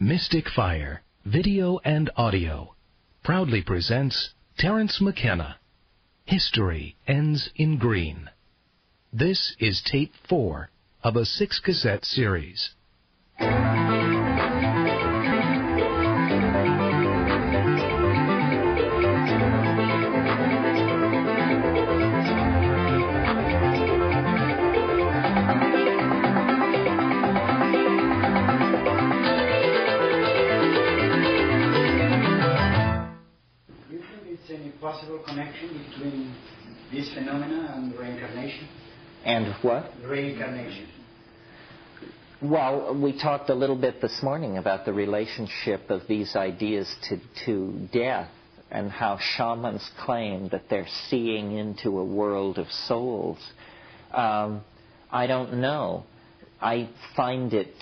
Mystic Fire, Video and Audio, proudly presents Terence McKenna, History Ends in Green. This is tape 4 of a 6-cassette series. Possible connection between this phenomena and reincarnation? And what? Reincarnation. Well, we talked a little bit this morning about the relationship of these ideas to death and how shamans claim that they're seeing into a world of souls. I don't know. I find it...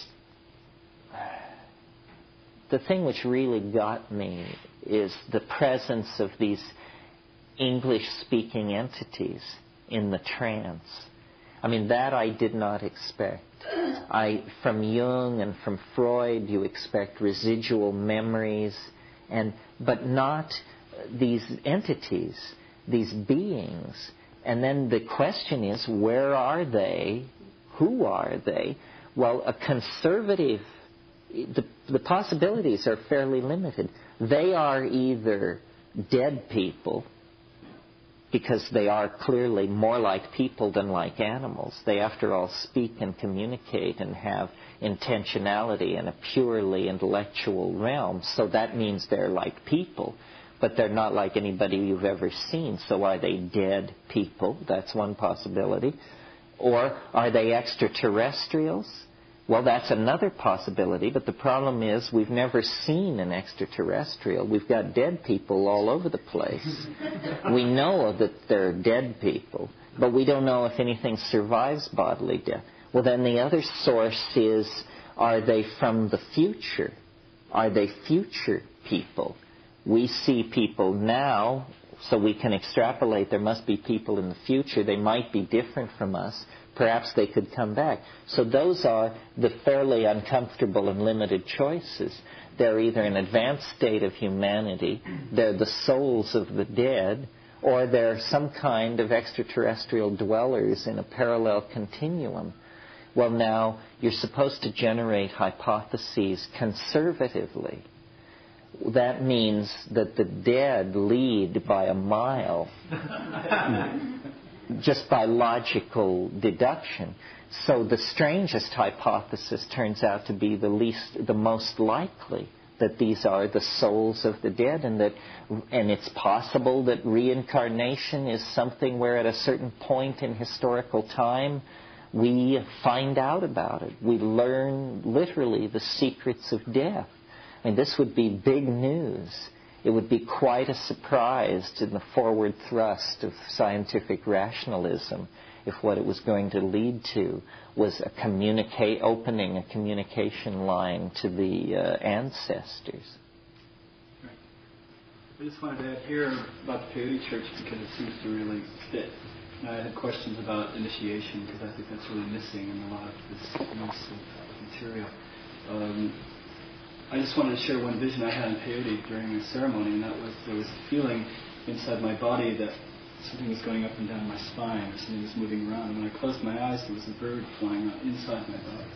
The thing which really got me is the presence of these English-speaking entities in the trance. I mean, that I did not expect. From Jung and from Freud, you expect residual memories, but not these entities, these beings. And then the question is, where are they? Who are they? Well, a conservative, the possibilities are fairly limited. They are either dead people, because they are clearly more like people than like animals. They, after all, speak and communicate and have intentionality in a purely intellectual realm. So that means they're like people, but they're not like anybody you've ever seen. So are they dead people? That's one possibility. Or are they extraterrestrials? Well, that's another possibility, but the problem is we've never seen an extraterrestrial. We've got dead people all over the place. We know that they're dead people, but we don't know if anything survives bodily death. Well, then the other source is, are they from the future? Are they future people? We see people now, so we can extrapolate there must be people in the future. They might be different from us. Perhaps they could come back. So those are the fairly uncomfortable and limited choices. They're either an advanced state of humanity, they're the souls of the dead, or they're some kind of extraterrestrial dwellers in a parallel continuum. Well, now, you're supposed to generate hypotheses conservatively. That means that the dead lead by a mile. Just by logical deduction. So the strangest hypothesis turns out to be the most likely, that these are the souls of the dead, and it's possible that reincarnation is something where at a certain point in historical time we find out about it. We learn literally the secrets of death. I mean, this would be big news. It would be quite a surprise to the forward thrust of scientific rationalism if what it was going to lead to was opening a communication line to the ancestors. Right. I just wanted to add here about the Peyote Church because it seems to really fit. I had questions about initiation because I think that's really missing in a lot of this use of material. I just wanted to share one vision I had in peyote during the ceremony, and that was there was a feeling inside my body that something was going up and down my spine, or something was moving around. And when I closed my eyes, there was a bird flying out inside my body.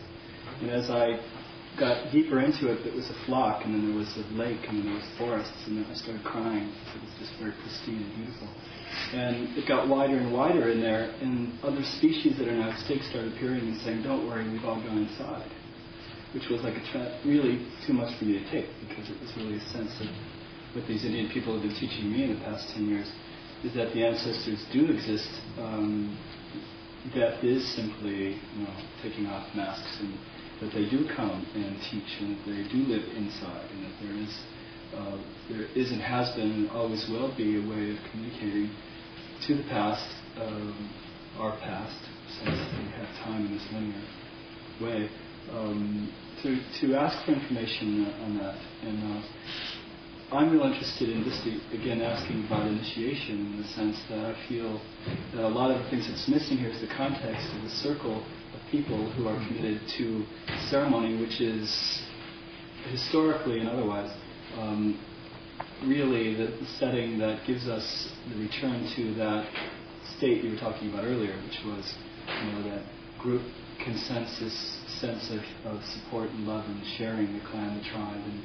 And as I got deeper into it, there was a flock, and then there was a lake, and then there was forests, and then I started crying. It was just very pristine and beautiful. And it got wider and wider in there, and other species that are now extinct started appearing and saying, "Don't worry, we've all gone inside." Which was like really too much for me to take, because it was really a sense of what these Indian people have been teaching me in the past 10 years, is that the ancestors do exist. Death is simply taking off masks, and that they do come and teach, and that they do live inside, and that there is and has been and always will be a way of communicating to the past, our past, since we have time in this linear way. To ask for information on that. And I'm real interested in just, again, asking about initiation in the sense that I feel that a lot of the things that's missing here is the context of the circle of people who are committed to ceremony, which is historically and otherwise, really the setting that gives us the return to that state you were talking about earlier, which was, that group consensus sense of support and love and sharing the clan, the tribe, and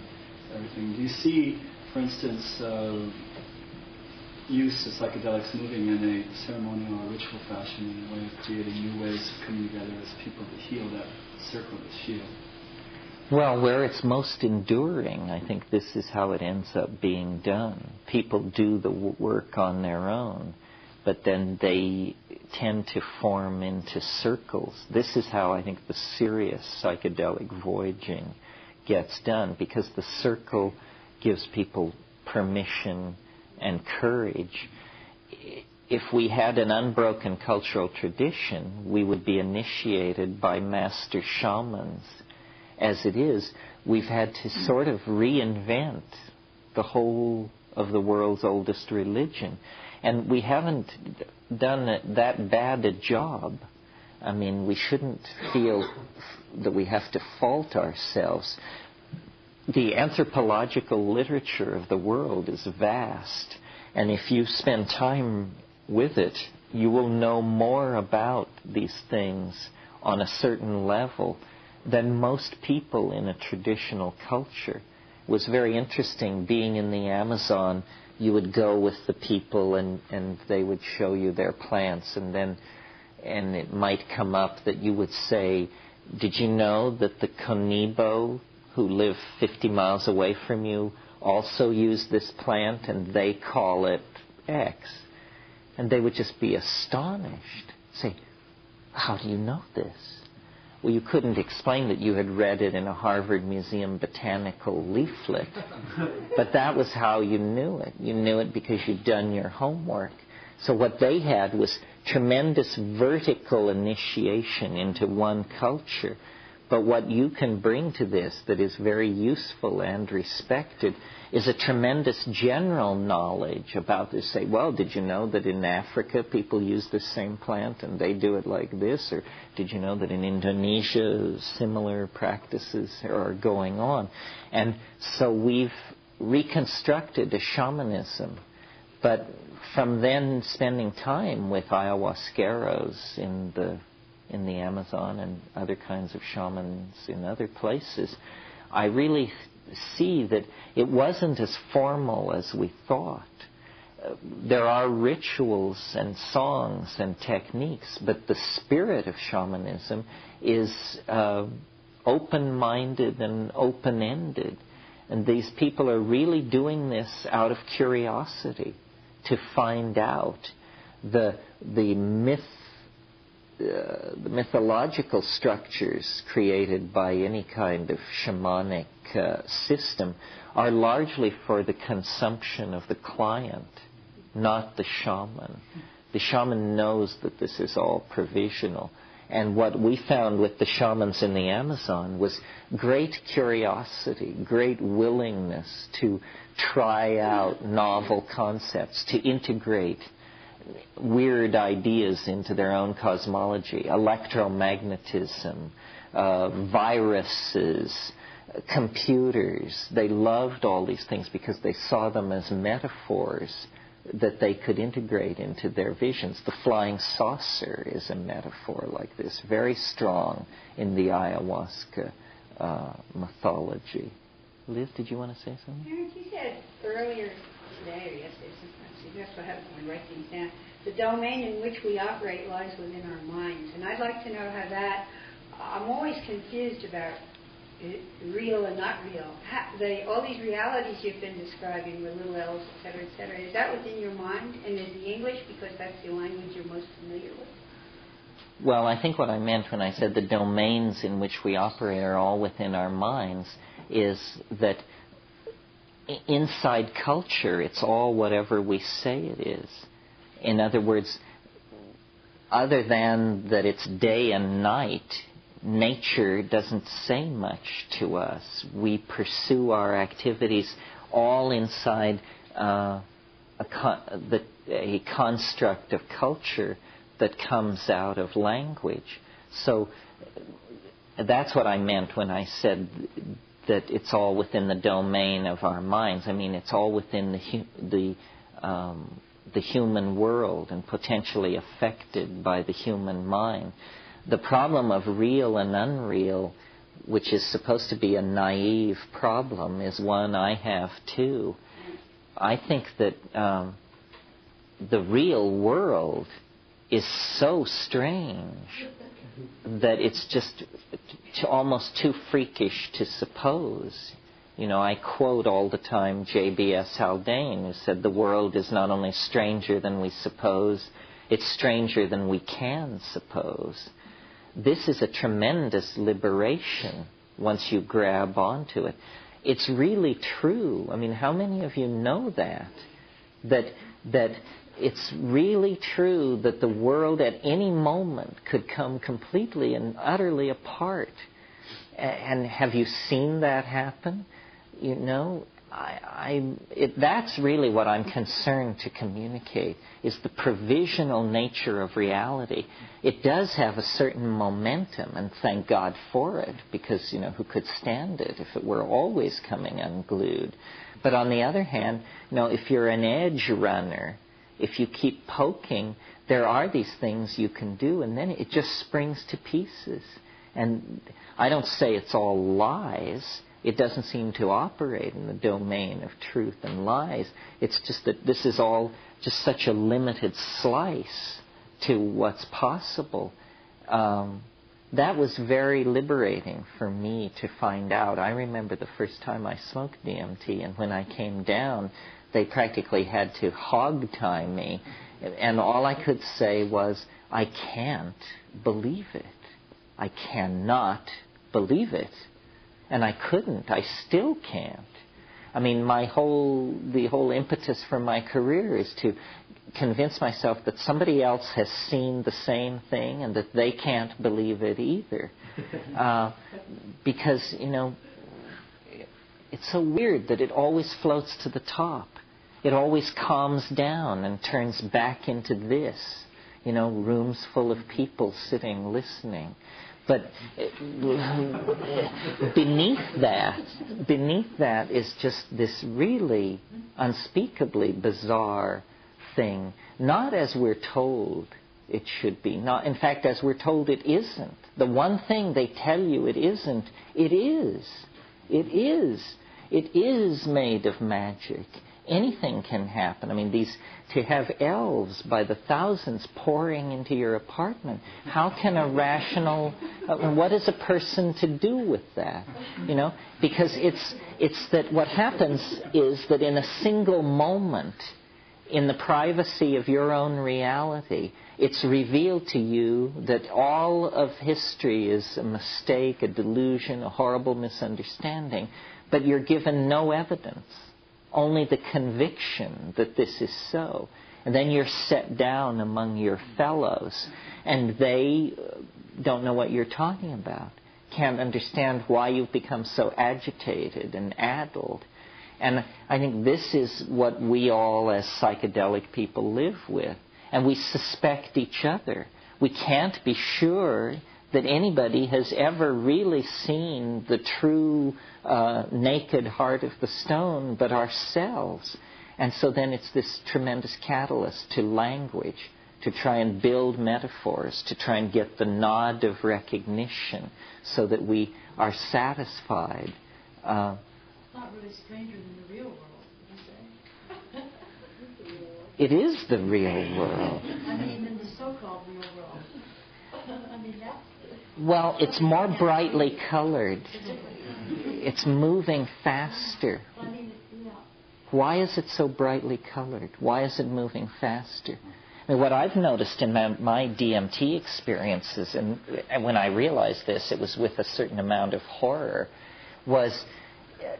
everything. Do you see, for instance, use of psychedelics moving in a ceremonial or ritual fashion in a way of creating new ways of coming together as people to heal that circle, that shield? Well, where it's most enduring, I think this is how it ends up being done. People do the work on their own, but then they tend to form into circles. This is how I think the serious psychedelic voyaging gets done, because the circle gives people permission and courage. If we had an unbroken cultural tradition, we would be initiated by master shamans. As it is, we've had to sort of reinvent the whole of the world's oldest religion. And we haven't done that bad a job. I mean, we shouldn't feel that we have to fault ourselves. The anthropological literature of the world is vast, and if you spend time with it, you will know more about these things on a certain level than most people in a traditional culture. It was very interesting being in the Amazon. You would go with the people and they would show you their plants, and it might come up that you would say, did you know that the Conibo, who live 50 miles away from you, also use this plant and they call it X? And they would just be astonished. Say, how do you know this? Well, you couldn't explain that you had read it in a Harvard Museum botanical leaflet. But that was how you knew it. You knew it because you'd done your homework. So what they had was tremendous vertical initiation into one culture. But what you can bring to this that is very useful and respected is a tremendous general knowledge about this. Say, well, did you know that in Africa people use this same plant and they do it like this? Or did you know that in Indonesia similar practices are going on? And so we've reconstructed a shamanism. But from then spending time with ayahuasqueros in the Amazon and other kinds of shamans in other places, I really see that it wasn't as formal as we thought. There are rituals and songs and techniques, but the spirit of shamanism is open-minded and open-ended. And these people are really doing this out of curiosity to find out the mythological structures created by any kind of shamanic system are largely for the consumption of the client, not the shaman. The shaman knows that this is all provisional. And what we found with the shamans in the Amazon was great curiosity, great willingness to try out novel concepts, to integrate weird ideas into their own cosmology, electromagnetism, viruses, computers. They loved all these things because they saw them as metaphors that they could integrate into their visions. The flying saucer is a metaphor like this, very strong in the ayahuasca mythology. Liz, did you want to say something? Terence, you said earlier today or yesterday, sometimes that's what happens when we write things down. The domain in which we operate lies within our minds. And I'd like to know how that, I'm always confused about real and not real. All these realities you've been describing with little L's, et cetera, is that within your mind? And is the English, because that's the language you're most familiar with? Well, I think what I meant when I said the domains in which we operate are all within our minds is that inside culture, it's all whatever we say it is. In other words, other than that it's day and night, nature doesn't say much to us. We pursue our activities all inside a construct of culture that comes out of language. So that's what I meant when I said that it's all within the domain of our minds. I mean, it's all within the human world and potentially affected by the human mind. The problem of real and unreal, which is supposed to be a naive problem, is one I have too. I think that the real world is so strange that it's just almost too freakish to suppose. You know, I quote all the time J.B.S. Haldane, who said the world is not only stranger than we suppose, it's stranger than we can suppose. This is a tremendous liberation once you grab onto it. It's really true. I mean, how many of you know that it's really true that the world at any moment could come completely and utterly apart? And have you seen that happen? You know, that's really what I'm concerned to communicate, is the provisional nature of reality. It does have a certain momentum, and thank God for it, because, you know, who could stand it if it were always coming unglued? But on the other hand, you know, if you're an edge runner, if you keep poking, there are these things you can do, and then it just springs to pieces. And I don't say it's all lies. It doesn't seem to operate in the domain of truth and lies. It's just that this is all just such a limited slice to what's possible. That was very liberating for me to find out. I remember the first time I smoked DMT, and when I came down, they practically had to hog-tie me. And all I could say was, I can't believe it. I cannot believe it. And I couldn't. I still can't. I mean, the whole impetus for my career is to convince myself that somebody else has seen the same thing and that they can't believe it either. Because, you know, it's so weird that it always floats to the top. It always calms down and turns back into this, you know, rooms full of people sitting, listening. But beneath that is just this really unspeakably bizarre thing. Not as we're told it should be. Not, in fact, as we're told it isn't. The one thing they tell you it isn't, it is. It is. It is made of magic. Anything can happen. I mean, to have elves by the thousands pouring into your apartment, how can a rational, what is a person to do with that? You know, because it's that what happens is that in a single moment, in the privacy of your own reality, it's revealed to you that all of history is a mistake, a delusion, a horrible misunderstanding, but you're given no evidence. Only the conviction that this is so. And then you're set down among your fellows, and they don't know what you're talking about, can't understand why you've become so agitated and addled. And I think this is what we all as psychedelic people live with. And we suspect each other. We can't be sure that anybody has ever really seen the true naked heart of the stone but ourselves. And so then it's this tremendous catalyst to language, to try and build metaphors, to try and get the nod of recognition so that we are satisfied. It's not really stranger than the real world, would you say? It is the real world. I mean, in the so-called real world. I mean, that's... Well, it's more brightly colored. It's moving faster. Why is it so brightly colored? Why is it moving faster? I mean, what I've noticed in my DMT experiences, and when I realized this, it was with a certain amount of horror, was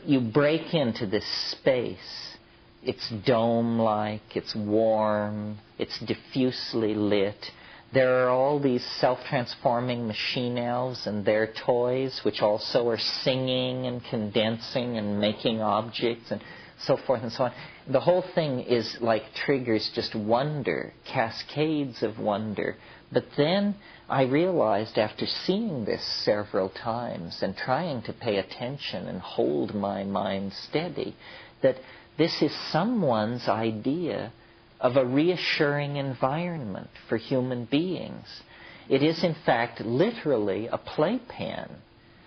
you break into this space. It's dome-like, it's warm, it's diffusely lit. There are all these self-transforming machine elves and their toys, which also are singing and condensing and making objects and so forth and so on. The whole thing is like triggers just wonder, cascades of wonder, But then I realized, after seeing this several times and trying to pay attention and hold my mind steady, that this is someone's idea of a reassuring environment for human beings. It is, in fact, literally a playpen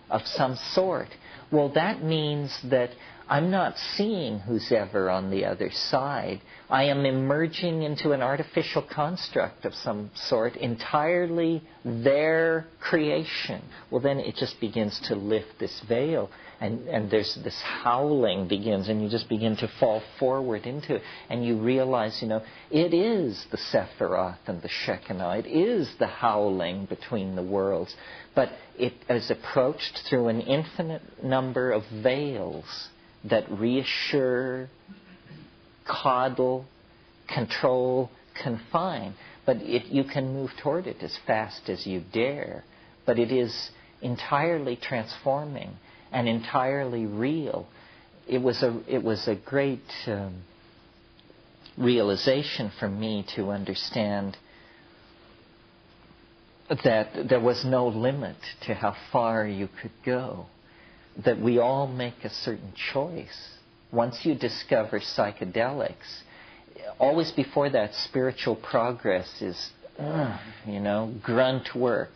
of some sort. Well, that means that I'm not seeing who's ever on the other side. I am emerging into an artificial construct of some sort, entirely their creation. Well, then it just begins to lift this veil, and there's this howling begins, and you just begin to fall forward into it, and you realize, it is the Sephiroth and the Shekinah. It is the howling between the worlds. But it is approached through an infinite number of veils that reassure, coddle, control, confine. But you can move toward it as fast as you dare. But it is entirely transforming and entirely real. It was a great realization for me to understand that there was no limit to how far you could go. That we all make a certain choice. Once you discover psychedelics, always before that, spiritual progress is, grunt work.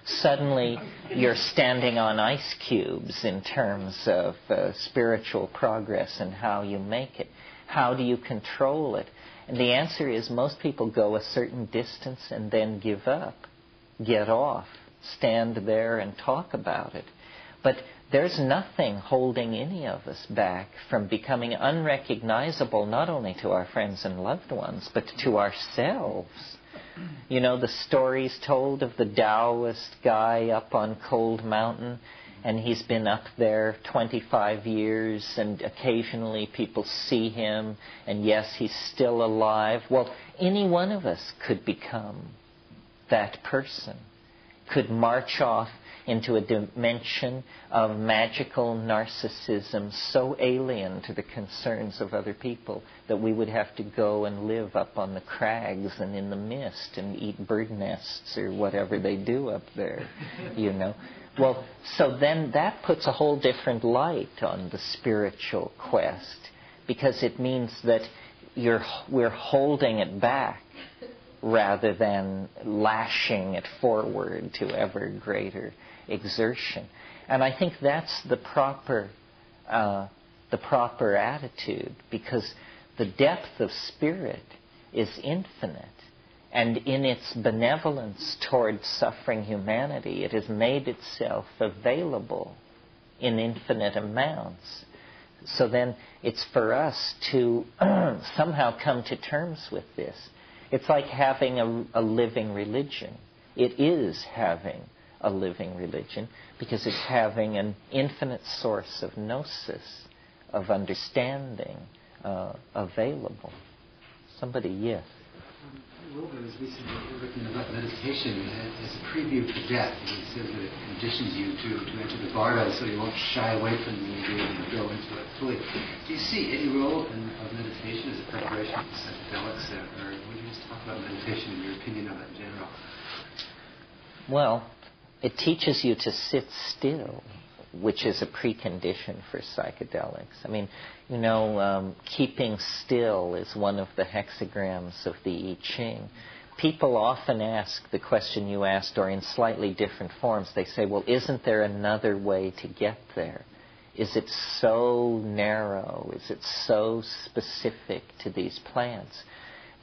Suddenly, you're standing on ice cubes in terms of spiritual progress and how you make it. How do you control it? And the answer is most people go a certain distance and then give up, get off, stand there and talk about it. But there's nothing holding any of us back from becoming unrecognizable, not only to our friends and loved ones, but to ourselves. The stories told of the Taoist guy up on Cold Mountain, and he's been up there 25 years, and occasionally people see him, and yes, he's still alive. Well, any one of us could become that person, could march off into a dimension of magical narcissism so alien to the concerns of other people that we would have to go and live up on the crags and in the mist and eat bird nests or whatever they do up there, Well, so then that puts a whole different light on the spiritual quest, because it means that we're holding it back rather than lashing it forward to ever greater exertion. And I think that's the proper attitude, because the depth of spirit is infinite. And in its benevolence toward suffering humanity, it has made itself available in infinite amounts. So then it's for us to somehow come to terms with this. It's like having a living religion. It is having a living religion because it's having an infinite source of gnosis, of understanding available. Somebody, yes. Wilbur has recently written about meditation as a preview for death. He says that it conditions you to enter the bardo so you won't shy away from the idea and go into it fully. Do you see any role of meditation as a preparation for psychedelics, or would you just talk about meditation and your opinion of it in general? Well, it teaches you to sit still, which is a precondition for psychedelics. I mean, keeping still is one of the hexagrams of the I Ching. People often ask the question you asked, or in slightly different forms. They say, well, isn't there another way to get there? Is it so narrow? Is it so specific to these plants?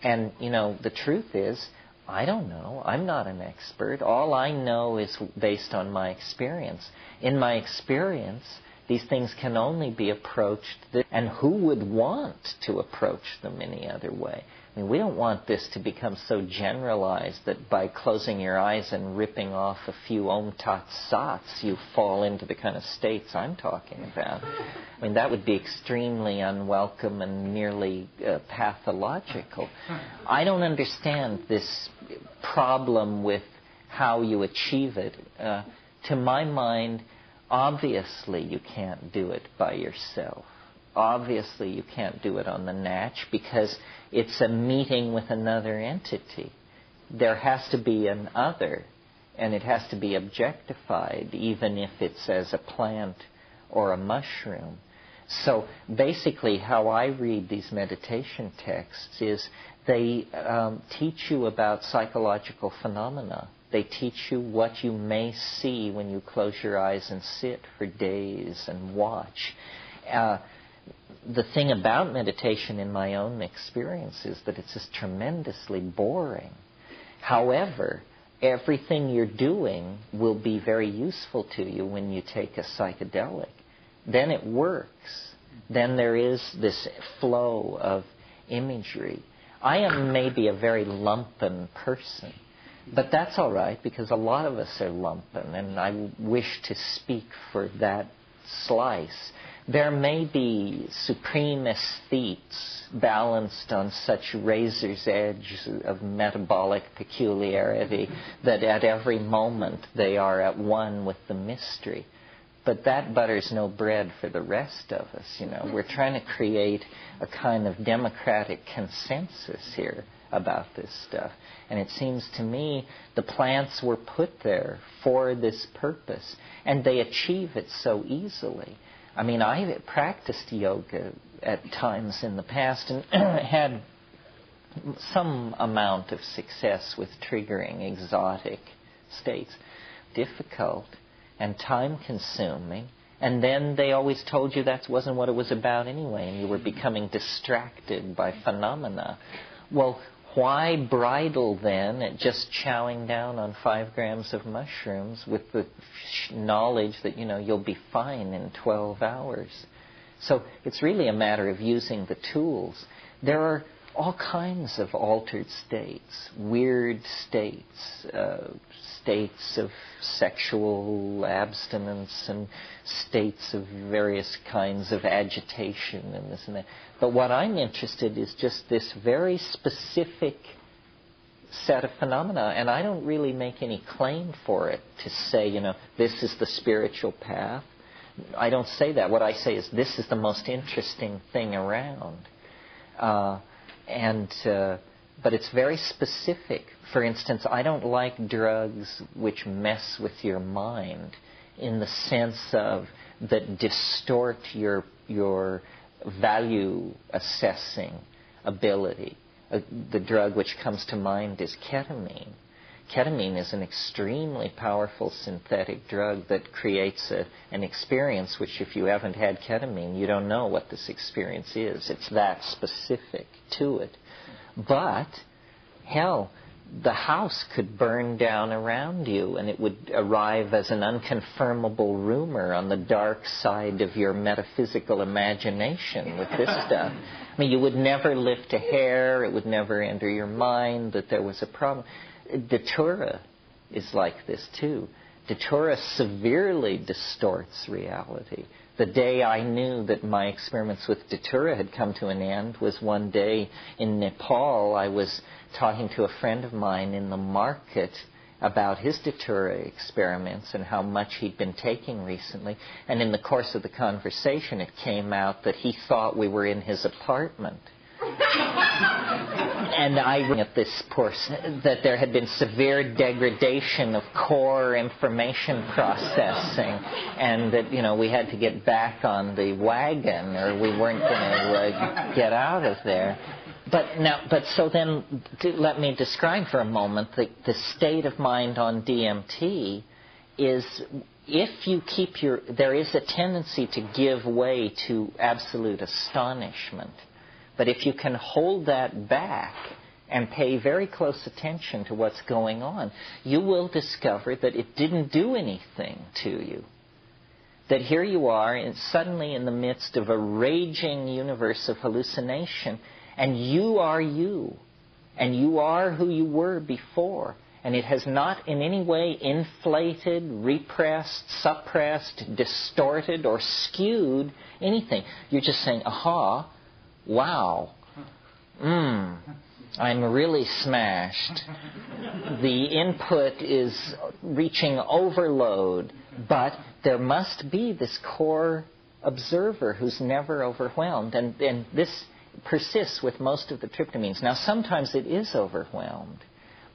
And, the truth is, I don't know. I'm not an expert. All I know is based on my experience. In my experience, these things can only be approached, and who would want to approach them any other way? I mean, we don't want this to become so generalized that by closing your eyes and ripping off a few Om Tat Sats, you fall into the kind of states I'm talking about. I mean, that would be extremely unwelcome and nearly pathological. I don't understand this problem with how you achieve it. To my mind, obviously you can't do it by yourself. Obviously you can't do it on the natch because it's a meeting with another entity. there has to be an other, and it has to be objectified, even if it's as a plant or a mushroom. So basically how I read these meditation texts is they teach you about psychological phenomena. They teach you what you may see when you close your eyes and sit for days and watch. The thing about meditation in my own experience is that it's just tremendously boring. However, everything you're doing will be very useful to you when you take a psychedelic. Then it works. Then there is this flow of imagery. I am maybe a very lumpen person, but that's all right because a lot of us are lumpen, and I wish to speak for that slice. There may be supreme aesthetes balanced on such razor's edge of metabolic peculiarity that at every moment they are at one with the mystery. But that butters no bread for the rest of us, you know. We're trying to create a kind of democratic consensus here about this stuff. And it seems to me the plants were put there for this purpose, and they achieve it so easily. I mean, I practiced yoga at times in the past and had some amount of success with triggering exotic states. Difficult and time-consuming. And then they always told you that wasn't what it was about anyway, and you were becoming distracted by phenomena. Well, why bridle then at just chowing down on 5 grams of mushrooms with the knowledge that, you know, you'll be fine in 12 hours? So it's really a matter of using the tools. There are all kinds of altered states, weird states, states of sexual abstinence and states of various kinds of agitation and this and that. But what I'm interested in is just this very specific set of phenomena, and I don't really make any claim for it to say, you know, this is the spiritual path. I don't say that. What I say is this is the most interesting thing around. But it's very specific. For instance, I don't like drugs which mess with your mind in the sense of that distort your value assessing ability. The drug which comes to mind is ketamine. Ketamine is an extremely powerful synthetic drug that creates an experience which, if you haven't had ketamine, you don't know what this experience is. It's that specific to it. But, hell, the house could burn down around you and it would arrive as an unconfirmable rumor on the dark side of your metaphysical imagination with this stuff. I mean, you would never lift a hair. It would never enter your mind that there was a problem. Datura is like this, too. Datura severely distorts reality. The day I knew that my experiments with Datura had come to an end was one day in Nepal. I was talking to a friend of mine in the market about his Datura experiments and how much he'd been taking recently. And in the course of the conversation, it came out that he thought we were in his apartment. And I at this person that there had been severe degradation of core information processing, and that, you know, we had to get back on the wagon or we weren't going to get out of there. But so then let me describe for a moment the state of mind on DMT is, if you keep there is a tendency to give way to absolute astonishment. But if you can hold that back and pay very close attention to what's going on, you will discover that it didn't do anything to you. That here you are suddenly in the midst of a raging universe of hallucination, and you are you. And you are who you were before. And it has not in any way inflated, repressed, suppressed, distorted, or skewed anything. You're just saying, aha, wow, I'm really smashed. The input is reaching overload, but there must be this core observer who's never overwhelmed, and this persists with most of the tryptamines. Now, sometimes it is overwhelmed,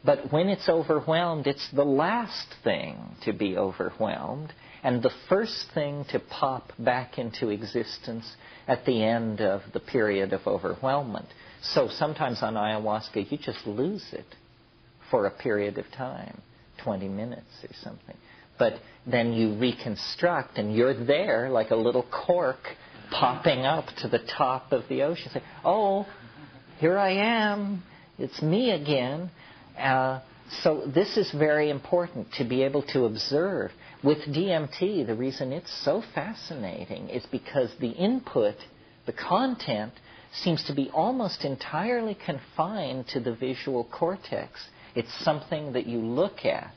But when it's overwhelmed, it's the last thing to be overwhelmed and the first thing to pop back into existence at the end of the period of overwhelmment. So sometimes on ayahuasca, you just lose it for a period of time, 20 minutes or something. But then you reconstruct, and you're there like a little cork popping up to the top of the ocean. Say, oh, here I am. It's me again. So this is very important to be able to observe. With DMT, the reason it's so fascinating is because the input, the content, seems to be almost entirely confined to the visual cortex. It's something that you look at,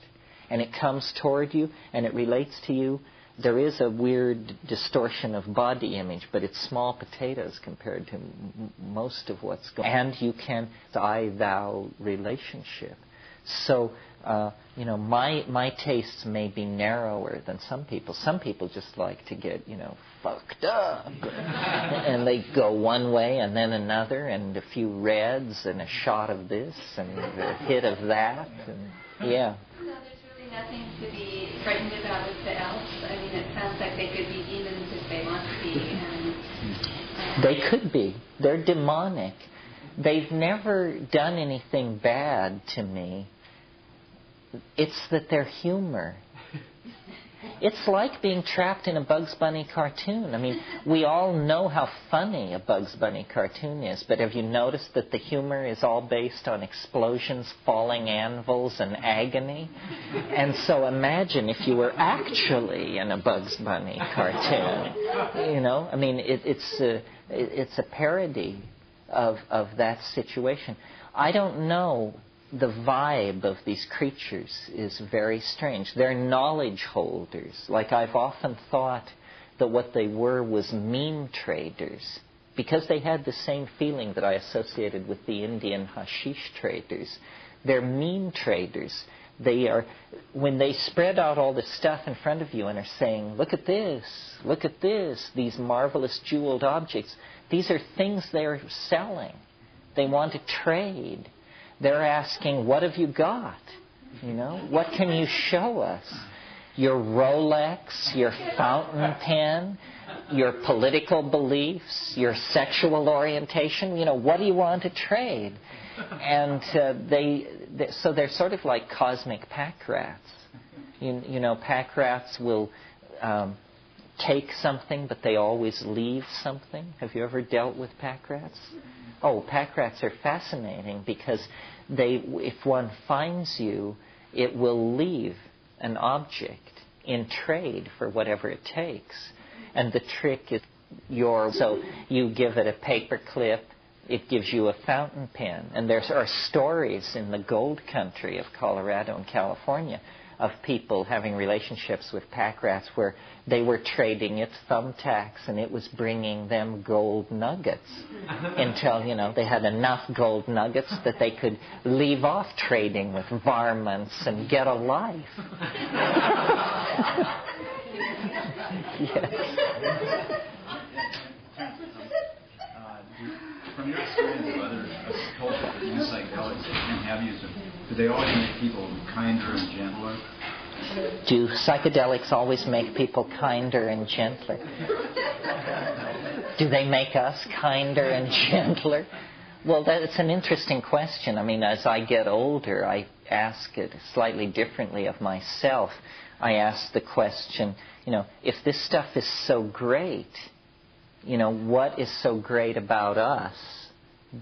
and it comes toward you, and it relates to you. There is a weird distortion of body image, but it's small potatoes compared to most of what's going on. And you can, the I-thou relationship. So, my tastes may be narrower than some people. Some people just like to get, fucked up. And they go one way and then another, and a few reds and a shot of this and a hit of that. And, yeah. So there's really nothing to be frightened about with the elves. I mean, it sounds like they could be demons if they want to be. They could be. They're demonic. They've never done anything bad to me. It's that they're humor. It's like being trapped in a Bugs Bunny cartoon. I mean, we all know how funny a Bugs Bunny cartoon is, but have you noticed that the humor is all based on explosions, falling anvils, and agony? And so imagine if you were actually in a Bugs Bunny cartoon. I mean, it's a parody of that situation. I don't know. The vibe of these creatures is very strange. They're knowledge holders. Like I've often thought that what they were was meme traders, because they had the same feeling that I associated with the Indian hashish traders. They're meme traders. They are, when they spread out all this stuff in front of you and are saying, look at this, these marvelous jeweled objects, these are things they're selling. They want to trade. They're asking, what have you got? What can you show us? Your Rolex, your fountain pen, your political beliefs, your sexual orientation. What do you want to trade? And so they're sort of like cosmic pack rats. Pack rats will take something, but they always leave something. Have you ever dealt with pack rats? Oh, pack rats are fascinating because if one finds you, it will leave an object in trade for whatever it takes. And the trick is so you give it a paper clip, it gives you a fountain pen. And there are stories in the gold country of Colorado and California of people having relationships with pack rats where they were trading its thumbtacks and it was bringing them gold nuggets until, they had enough gold nuggets that they could leave off trading with varmints and get a life. Yes. From your experience of other cultures that use psychedelics and have used them, do they always make people kinder and gentler? Do psychedelics always make people kinder and gentler? Do they make us kinder and gentler? Well, that's an interesting question. I mean, as I get older, I ask it slightly differently of myself. I ask the question, if this stuff is so great, what is so great about us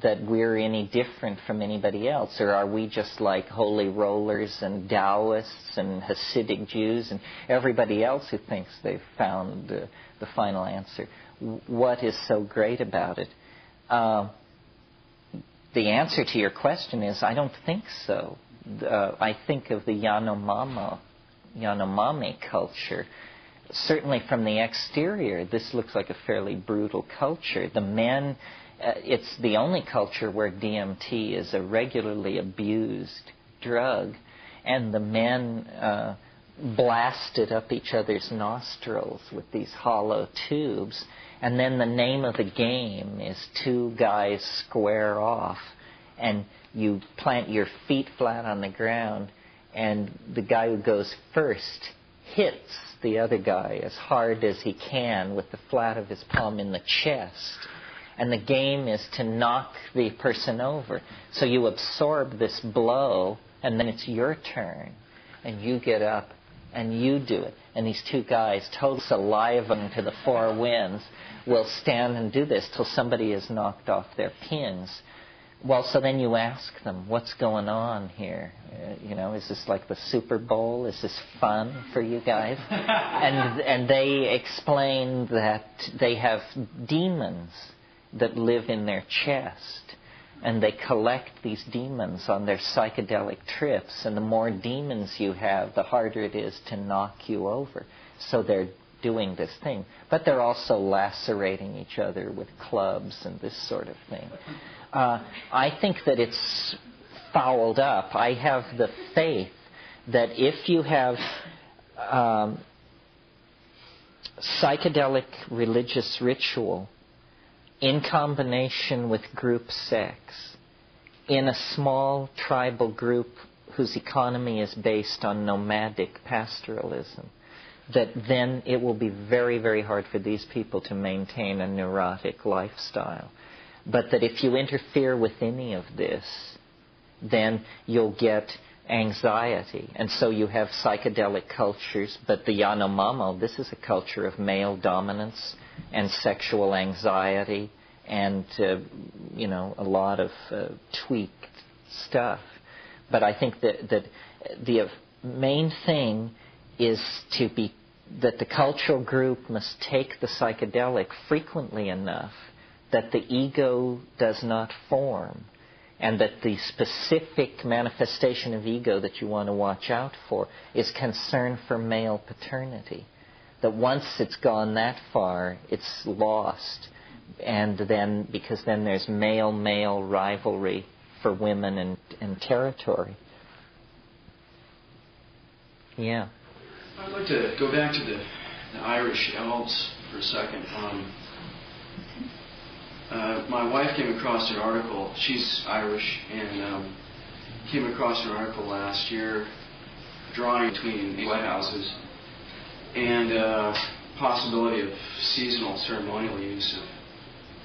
that we're any different from anybody else? Or are we just like holy rollers and Taoists and Hasidic Jews and everybody else who thinks they've found the final answer? What is so great about it? The answer to your question is I don't think so. I think of the Yanomami culture. Certainly from the exterior, this looks like a fairly brutal culture. The men, it's the only culture where DMT is a regularly abused drug. And the men blasted up each other's nostrils with these hollow tubes. And then the name of the game is two guys square off. and you plant your feet flat on the ground, and the guy who goes first hits the other guy as hard as he can with the flat of his palm in the chest. And the game is to knock the person over. So you absorb this blow, and then it's your turn. And you get up, and you do it. And these two guys, totally salivating to the four winds, will stand and do this till somebody is knocked off their pins. Well, so then you ask them, what's going on here? Is this like the Super Bowl? Is this fun for you guys? And they explain that they have demons that live in their chest. And they collect these demons on their psychedelic trips. And the more demons you have, the harder it is to knock you over. So they're doing this thing. But they're also lacerating each other with clubs and this sort of thing. I think that it's fouled up. I have the faith that if you have psychedelic religious ritual in combination with group sex in a small tribal group whose economy is based on nomadic pastoralism, that then it will be very, very hard for these people to maintain a neurotic lifestyle. But that if you interfere with any of this, then you'll get anxiety. And so you have psychedelic cultures, but the Yanomamo, this is a culture of male dominance and sexual anxiety and, a lot of tweaked stuff. But I think that the main thing is that the cultural group must take the psychedelic frequently enough that the ego does not form, and that the specific manifestation of ego that you want to watch out for is concern for male paternity. That once it's gone that far, it's lost, and then because then there's male-male rivalry for women and territory. Yeah. I'd like to go back to the Irish elves for a second. My wife came across an article. She's Irish, and came across an article last year drawing between lighthouses and possibility of seasonal ceremonial use of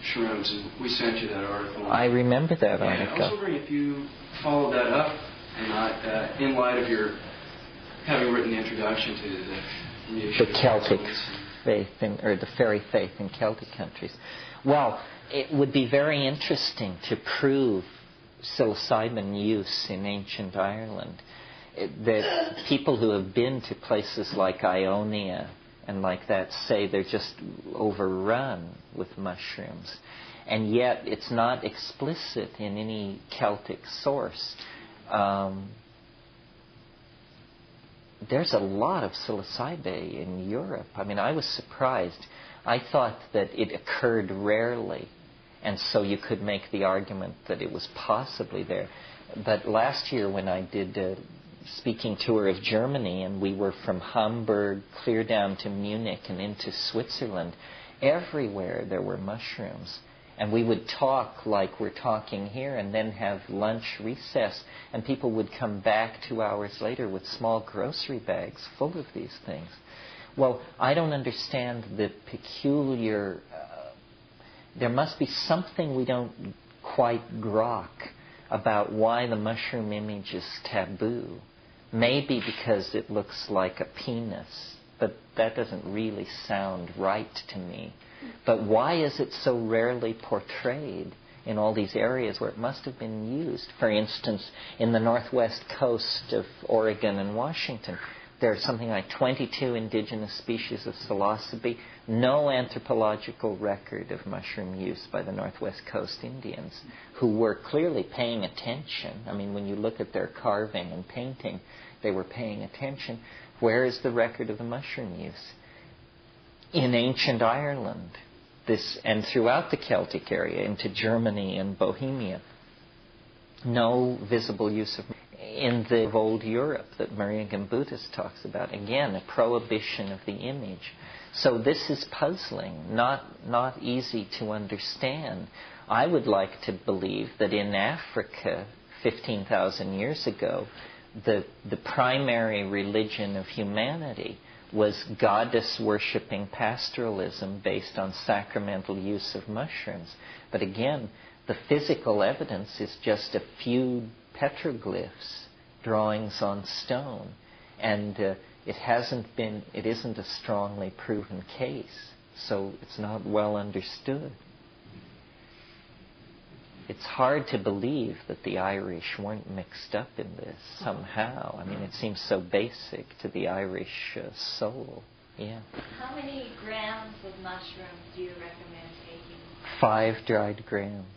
shrooms. And we sent you that article. I remember that article. I was wondering if you followed that up, and in light of your having written the introduction to the Celtic faith or the fairy faith in Celtic countries. Well, it would be very interesting to prove psilocybin use in ancient Ireland. That people who have been to places like Ionia and like that say they're just overrun with mushrooms. And yet it's not explicit in any Celtic source. There's a lot of psilocybe in Europe. I mean, I was surprised. I thought that it occurred rarely, and so you could make the argument that it was possibly there. But last year when I did a speaking tour of Germany, and we were from Hamburg clear down to Munich and into Switzerland, everywhere there were mushrooms. And we would talk like we're talking here and then have lunch recess, and people would come back 2 hours later with small grocery bags full of these things. Well, I don't understand the peculiar... there must be something we don't quite grok about why the mushroom image is taboo. Maybe because it looks like a penis, but that doesn't really sound right to me. But why is it so rarely portrayed in all these areas where it must have been used? For instance, in the northwest coast of Oregon and Washington, there are something like 22 indigenous species of psilocybe, no anthropological record of mushroom use by the Northwest Coast Indians, who were clearly paying attention. I mean, when you look at their carving and painting, they were paying attention. Where is the record of the mushroom use? In ancient Ireland, and throughout the Celtic area, into Germany and Bohemia, no visible use of. in the old Europe that Maria Gimbutas talks about. Again, a prohibition of the image. So this is puzzling, not easy to understand. I would like to believe that in Africa, 15,000 years ago, the primary religion of humanity was goddess-worshipping pastoralism based on sacramental use of mushrooms. But again, the physical evidence is just a few petroglyphs, drawings on stone, and it isn't a strongly proven case, so it's not well understood. It's hard to believe that the Irish weren't mixed up in this somehow. I mean, it seems so basic to the Irish soul. Yeah. How many grams of mushrooms do you recommend taking? 5 dried grams.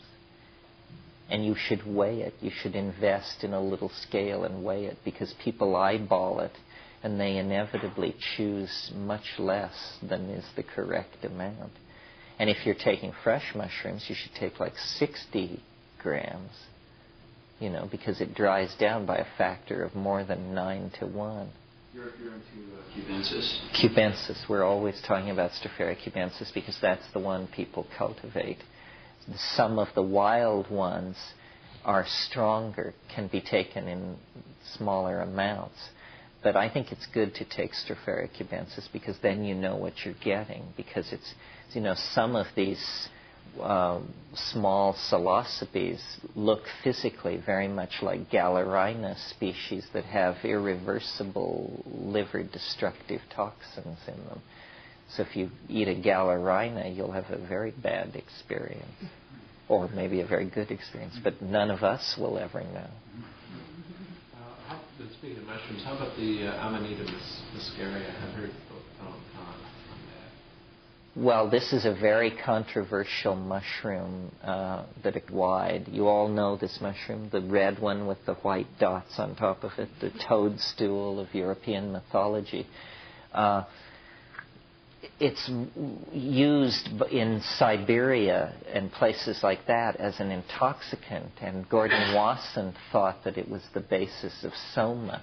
And you should weigh it. You should invest in a little scale and weigh it, because people eyeball it and they inevitably choose much less than is the correct amount. And if you're taking fresh mushrooms, you should take like 60 grams, because it dries down by a factor of more than 9 to 1. You're into cubensis? Cubensis. We're always talking about Stropharia cubensis because that's the one people cultivate. Some of the wild ones are stronger, can be taken in smaller amounts. But I think it's good to take Stropharia cubensis because then you know what you're getting. Because it's, some of these small psilocybes look physically very much like Galerina species that have irreversible liver-destructive toxins in them. So if you eat a Galerina, you'll have a very bad experience. Or maybe a very good experience. But none of us will ever know. Speaking of mushrooms, how about the Amanita muscaria? I've heard on that. Well, this is a very controversial mushroom that is wide. You all know this mushroom, the red one with the white dots on top of it, the toadstool of European mythology. It's used in Siberia and places like that as an intoxicant, and Gordon Wasson thought that it was the basis of soma,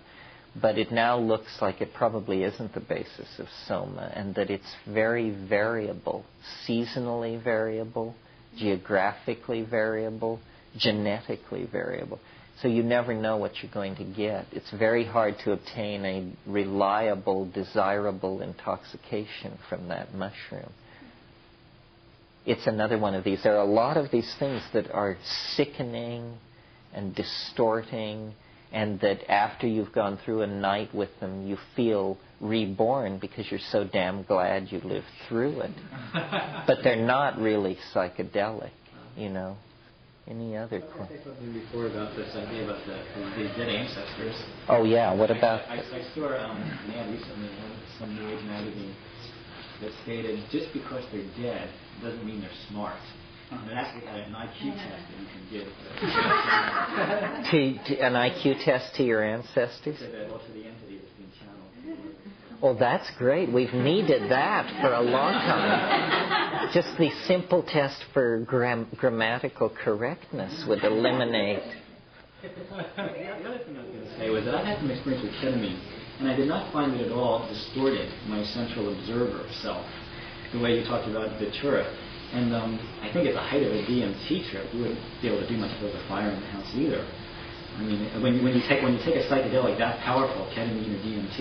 but it now looks like it probably isn't the basis of soma, and that it's very variable, seasonally variable, geographically variable, genetically variable. So you never know what you're going to get. It's very hard to obtain a reliable, desirable intoxication from that mushroom. It's another one of these. There are a lot of these things that are sickening and distorting, and that after you've gone through a night with them, you feel reborn because you're so damn glad you lived through it. But they're not really psychedelic, Any other question? I said something before about this idea about the dead ancestors. Oh, yeah. What about... I saw an ad recently in some New Age magazine that stated just because they're dead doesn't mean they're smart. And it actually had an IQ test that you can give. An IQ test to your ancestors? So that also the entity that's been channeled. Well, that's great. We've needed that for a long time. Just the simple test for grammatical correctness would eliminate. The other thing I was going to say was that I had some experience with ketamine, and I did not find it at all distorted my central observer self, the way you talked about Datura. And I think at the height of a DMT trip, we wouldn't be able to do much of a fire in the house either. I mean, when you take a psychedelic that powerful, ketamine or DMT,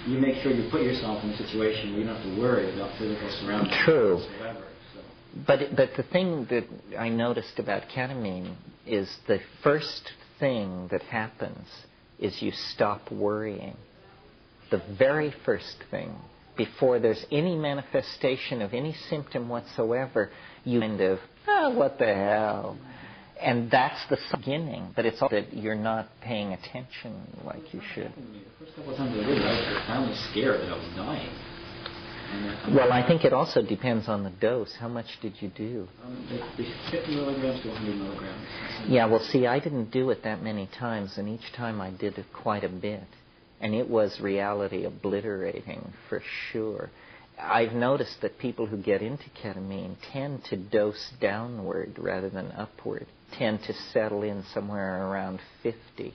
you make sure you put yourself in a situation where you don't have to worry about physical surroundings whatsoever. So. But the thing that I noticed about ketamine is the first thing that happens is you stop worrying. The very first thing, before there's any manifestation of any symptom whatsoever, you kind of, what the hell? And that's the beginning, but it's all that you're not paying attention like you should. The first couple of times I did it, I was profoundly scared that I was dying. Well, I think it also depends on the dose. How much did you do? 50 milligrams to 100 milligrams. Yeah, well, see, I didn't do it that many times, and each time I did it quite a bit. And it was reality obliterating, for sure. I've noticed that people who get into ketamine tend to dose downward rather than upward, tend to settle in somewhere around 50.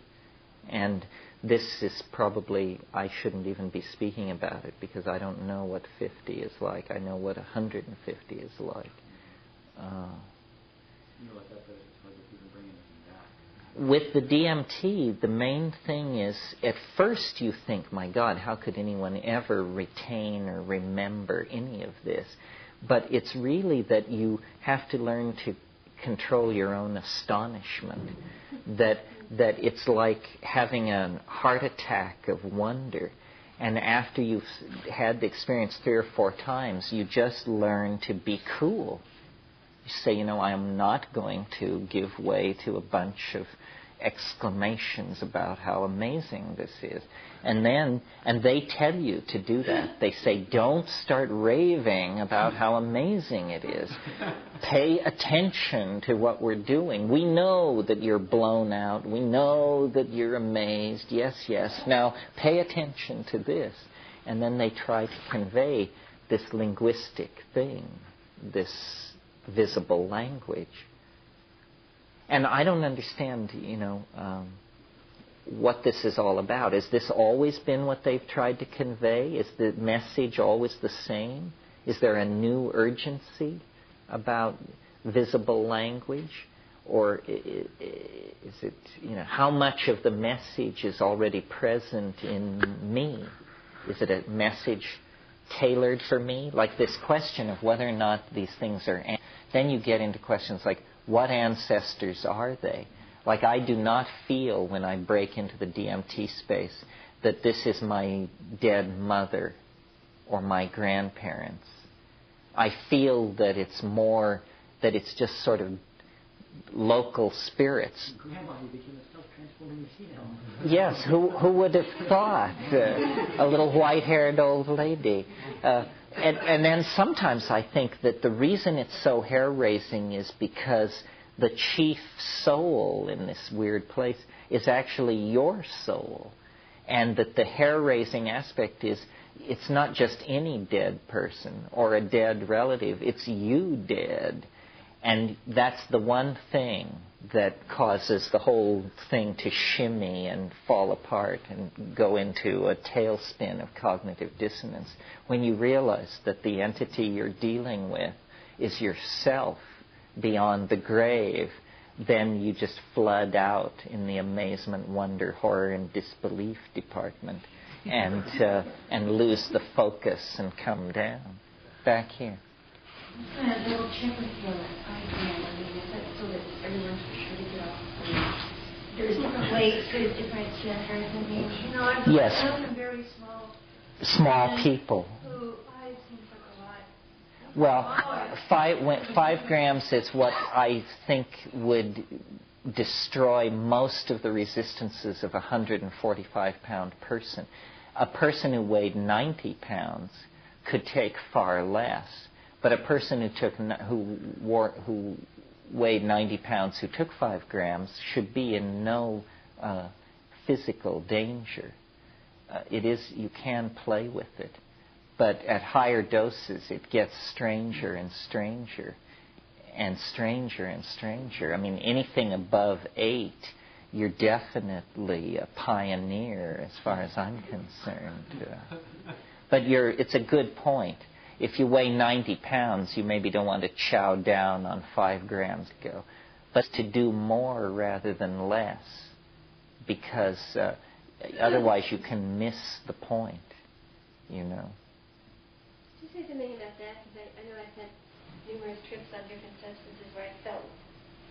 And this is probably, I shouldn't even be speaking about it because I don't know what 50 is like. I know what 150 is like. With the DMT, the main thing is, at first you think, my God, how could anyone ever retain or remember any of this? But it's really that you have to learn to control your own astonishment. That it's like having a heart attack of wonder. And after you've had the experience 3 or 4 times, you just learn to be cool. You say, I am not going to give way to a bunch of exclamations about how amazing this is. And they tell you to do that. They say, don't start raving about how amazing it is. Pay attention to what we're doing. We know that you're blown out. We know that you're amazed. Yes, yes. Now, pay attention to this. And then they try to convey this linguistic thing, this visible language. And I don't understand, what this is all about. Has this always been what they've tried to convey? Is the message always the same? Is there a new urgency about visible language? Or is it, how much of the message is already present in me? Is it a message tailored for me? Like this question of whether or not these things are... Then you get into questions like, what ancestors are they? Like, I do not feel when I break into the DMT space that this is my dead mother or my grandparents. I feel that it's more, that it's just sort of local spirits. Grandma, you became a self-transforming machine. Yes, who would have thought? A little white-haired old lady. And then sometimes I think that the reason it's so hair-raising is because the chief soul in this weird place is actually your soul. And that the hair-raising aspect is, it's not just any dead person or a dead relative, it's you dead. And that's the one thing that causes the whole thing to shimmy and fall apart and go into a tailspin of cognitive dissonance. When you realize that the entity you're dealing with is yourself beyond the grave, then you just flood out in the amazement, wonder, horror, and disbelief department and lose the focus and come down. Back here. A little check with your idea. I mean, is that so that everyone's sure to get off? There's different weights, there's different centers. I mean, Yes. I'm very Small people. Who 5 seems like a lot. Well, 5 grams is what I think would destroy most of the resistances of a 145-pound person. A person who weighed 90 pounds could take far less. But a person who weighed 90 pounds who took 5 grams should be in no physical danger. You can play with it. But at higher doses, it gets stranger and stranger and stranger and stranger. I mean, anything above 8, you're definitely a pioneer as far as I'm concerned. But it's a good point. If you weigh 90 pounds, you maybe don't want to chow down on 5 grams ago, but to do more rather than less, because otherwise you can miss the point, Could you say something about that? Because I know I've had numerous trips on different substances where I felt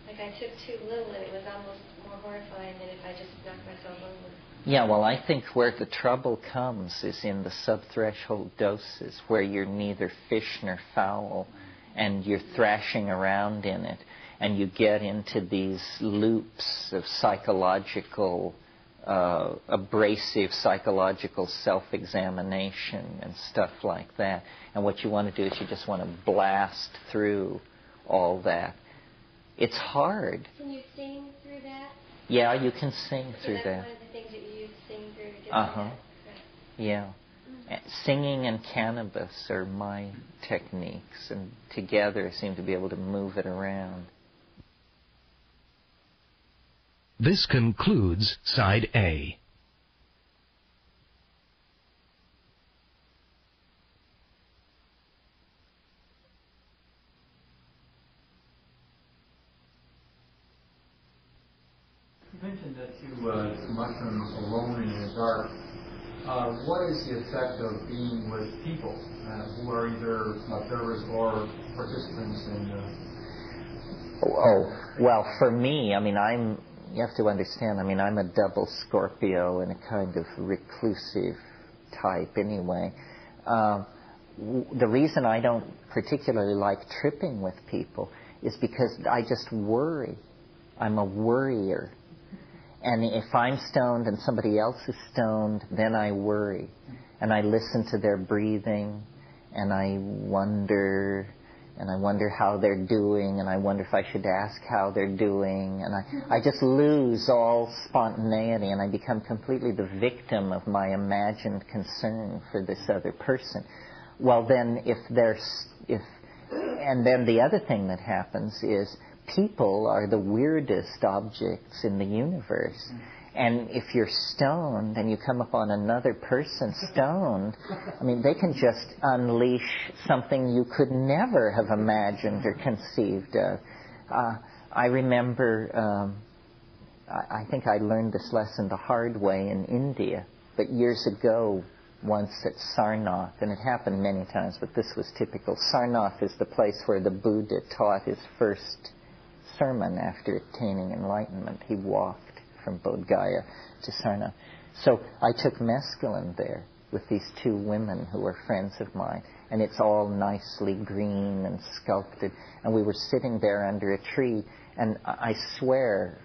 like I took too little and it was almost more horrifying than if I just knocked myself over. Yeah, well, I think where the trouble comes is in the subthreshold doses, where you're neither fish nor fowl, and you're thrashing around in it, and you get into these loops of psychological, abrasive psychological self-examination and stuff like that. And what you want to do is you just want to blast through all that. It's hard. Can you sing through that? Yeah, you can sing through that's that. One of the things that you use to sing through to get through that. Right. Yeah. Singing and cannabis are my techniques, and together I seem to be able to move it around. This concludes Side A. You mentioned that you mushrooms alone in the dark. What is the effect of being with people who are either observers or participants in Well, for me, you have to understand, I'm a double Scorpio and a kind of reclusive type anyway. The reason I don't particularly like tripping with people is because I just worry. I'm a worrier. And if I'm stoned and somebody else is stoned, then I worry. And I listen to their breathing, and I wonder how they're doing, and I wonder if I should ask how they're doing. And I just lose all spontaneity, and I become completely the victim of my imagined concern for this other person. Well, then and then the other thing that happens is people are the weirdest objects in the universe. And if you're stoned and you come upon another person stoned, they can just unleash something you could never have imagined or conceived of. I remember, I think I learned this lesson the hard way in India, but years ago, once at Sarnath, and it happened many times, but this was typical. Sarnath is the place where the Buddha taught his first sermon after attaining enlightenment. He walked from Bodh Gaya to Sarnath. So I took mescaline there with these two women who were friends of mine, and it's all nicely green and sculpted. And we were sitting there under a tree, and I swear,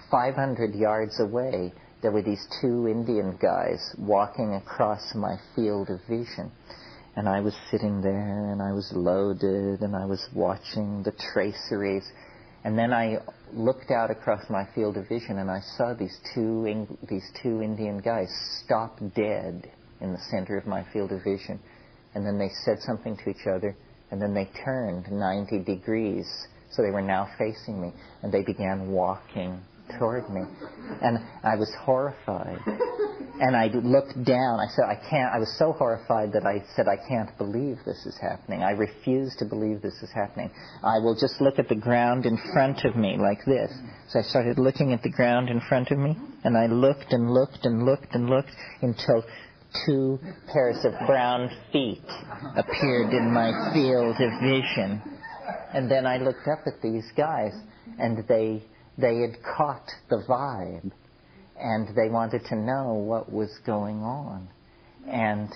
500 yards away, there were these two Indian guys walking across my field of vision. And I was sitting there, and I was loaded, and I was watching the traceries. And then I looked out across my field of vision, and I saw these two Indian guys stop dead in the center of my field of vision. And then they said something to each other, and then they turned 90 degrees. So they were now facing me, and they began walking toward me. And I was horrified. And I looked down. I said, I was so horrified that I said, I can't believe this is happening. I refuse to believe this is happening. I will just look at the ground in front of me like this. So I started looking at the ground in front of me, and I looked and looked and looked and looked until two pairs of brown feet appeared in my field of vision. And then I looked up at these guys, and they had caught the vibe, and they wanted to know what was going on. And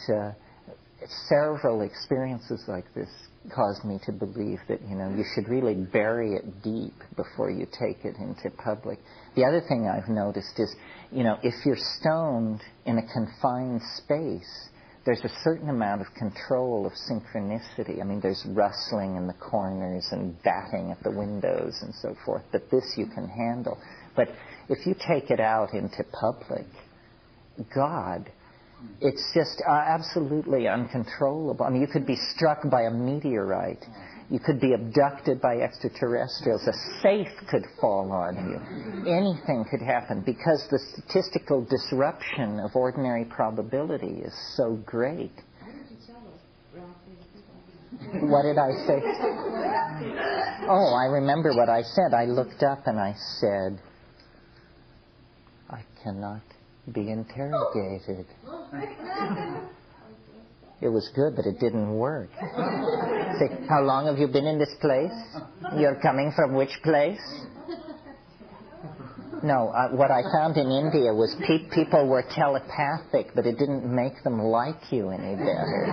several experiences like this caused me to believe that, you should really bury it deep before you take it into public. The other thing I've noticed is, if you're stoned in a confined space, there's a certain amount of control of synchronicity. There's rustling in the corners and batting at the windows and so forth, but this you can handle. But if you take it out into public, God, it's just absolutely uncontrollable. You could be struck by a meteorite. You could be abducted by extraterrestrials. A safe could fall on you. Anything could happen because the statistical disruption of ordinary probability is so great. What did I say? Oh, I remember what I said. I looked up and I said, I cannot be interrogated. It was good, but it didn't work. Say, how long have you been in this place? You're coming from which place? No, what I found in India was people were telepathic, but it didn't make them like you any better.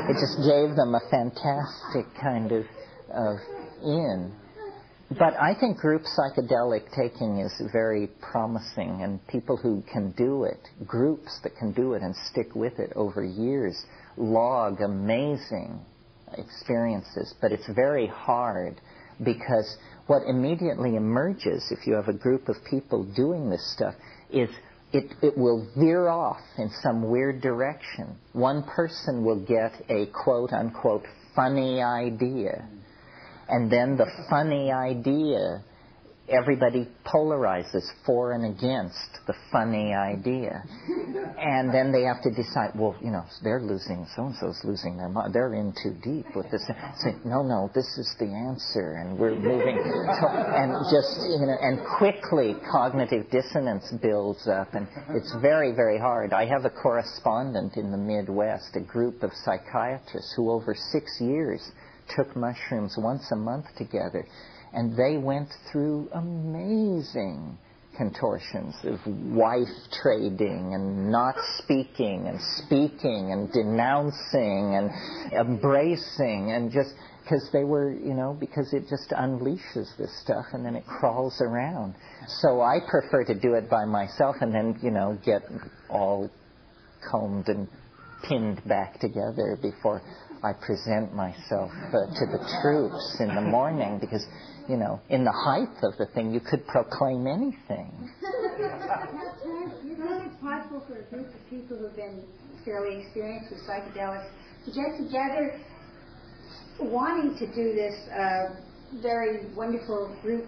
It just gave them a fantastic kind of in. But I think group psychedelic taking is very promising, and people who can do it, groups that can do it and stick with it over years, log amazing experiences. But it's very hard because what immediately emerges if you have a group of people doing this stuff is it will veer off in some weird direction. One person will get a quote-unquote funny idea, and then the funny idea everybody polarizes for and against the funny idea. And then they have to decide, well, they're losing, so-and-so's losing their mind. They're in too deep with this. Say, no, this is the answer, and we're moving. And quickly cognitive dissonance builds up, and it's very, very hard. I have a correspondent in the Midwest, a group of psychiatrists who over 6 years took mushrooms once a month together. And they went through amazing contortions of wife trading and not speaking and denouncing and embracing, and just because they were, because it just unleashes this stuff and then it crawls around. So I prefer to do it by myself and then, get all combed and pinned back together before I present myself to the troops in the morning, because in the height of the thing, you could proclaim anything. You think it's possible for a group of people who've been fairly experienced with psychedelics to get together wanting to do this very wonderful group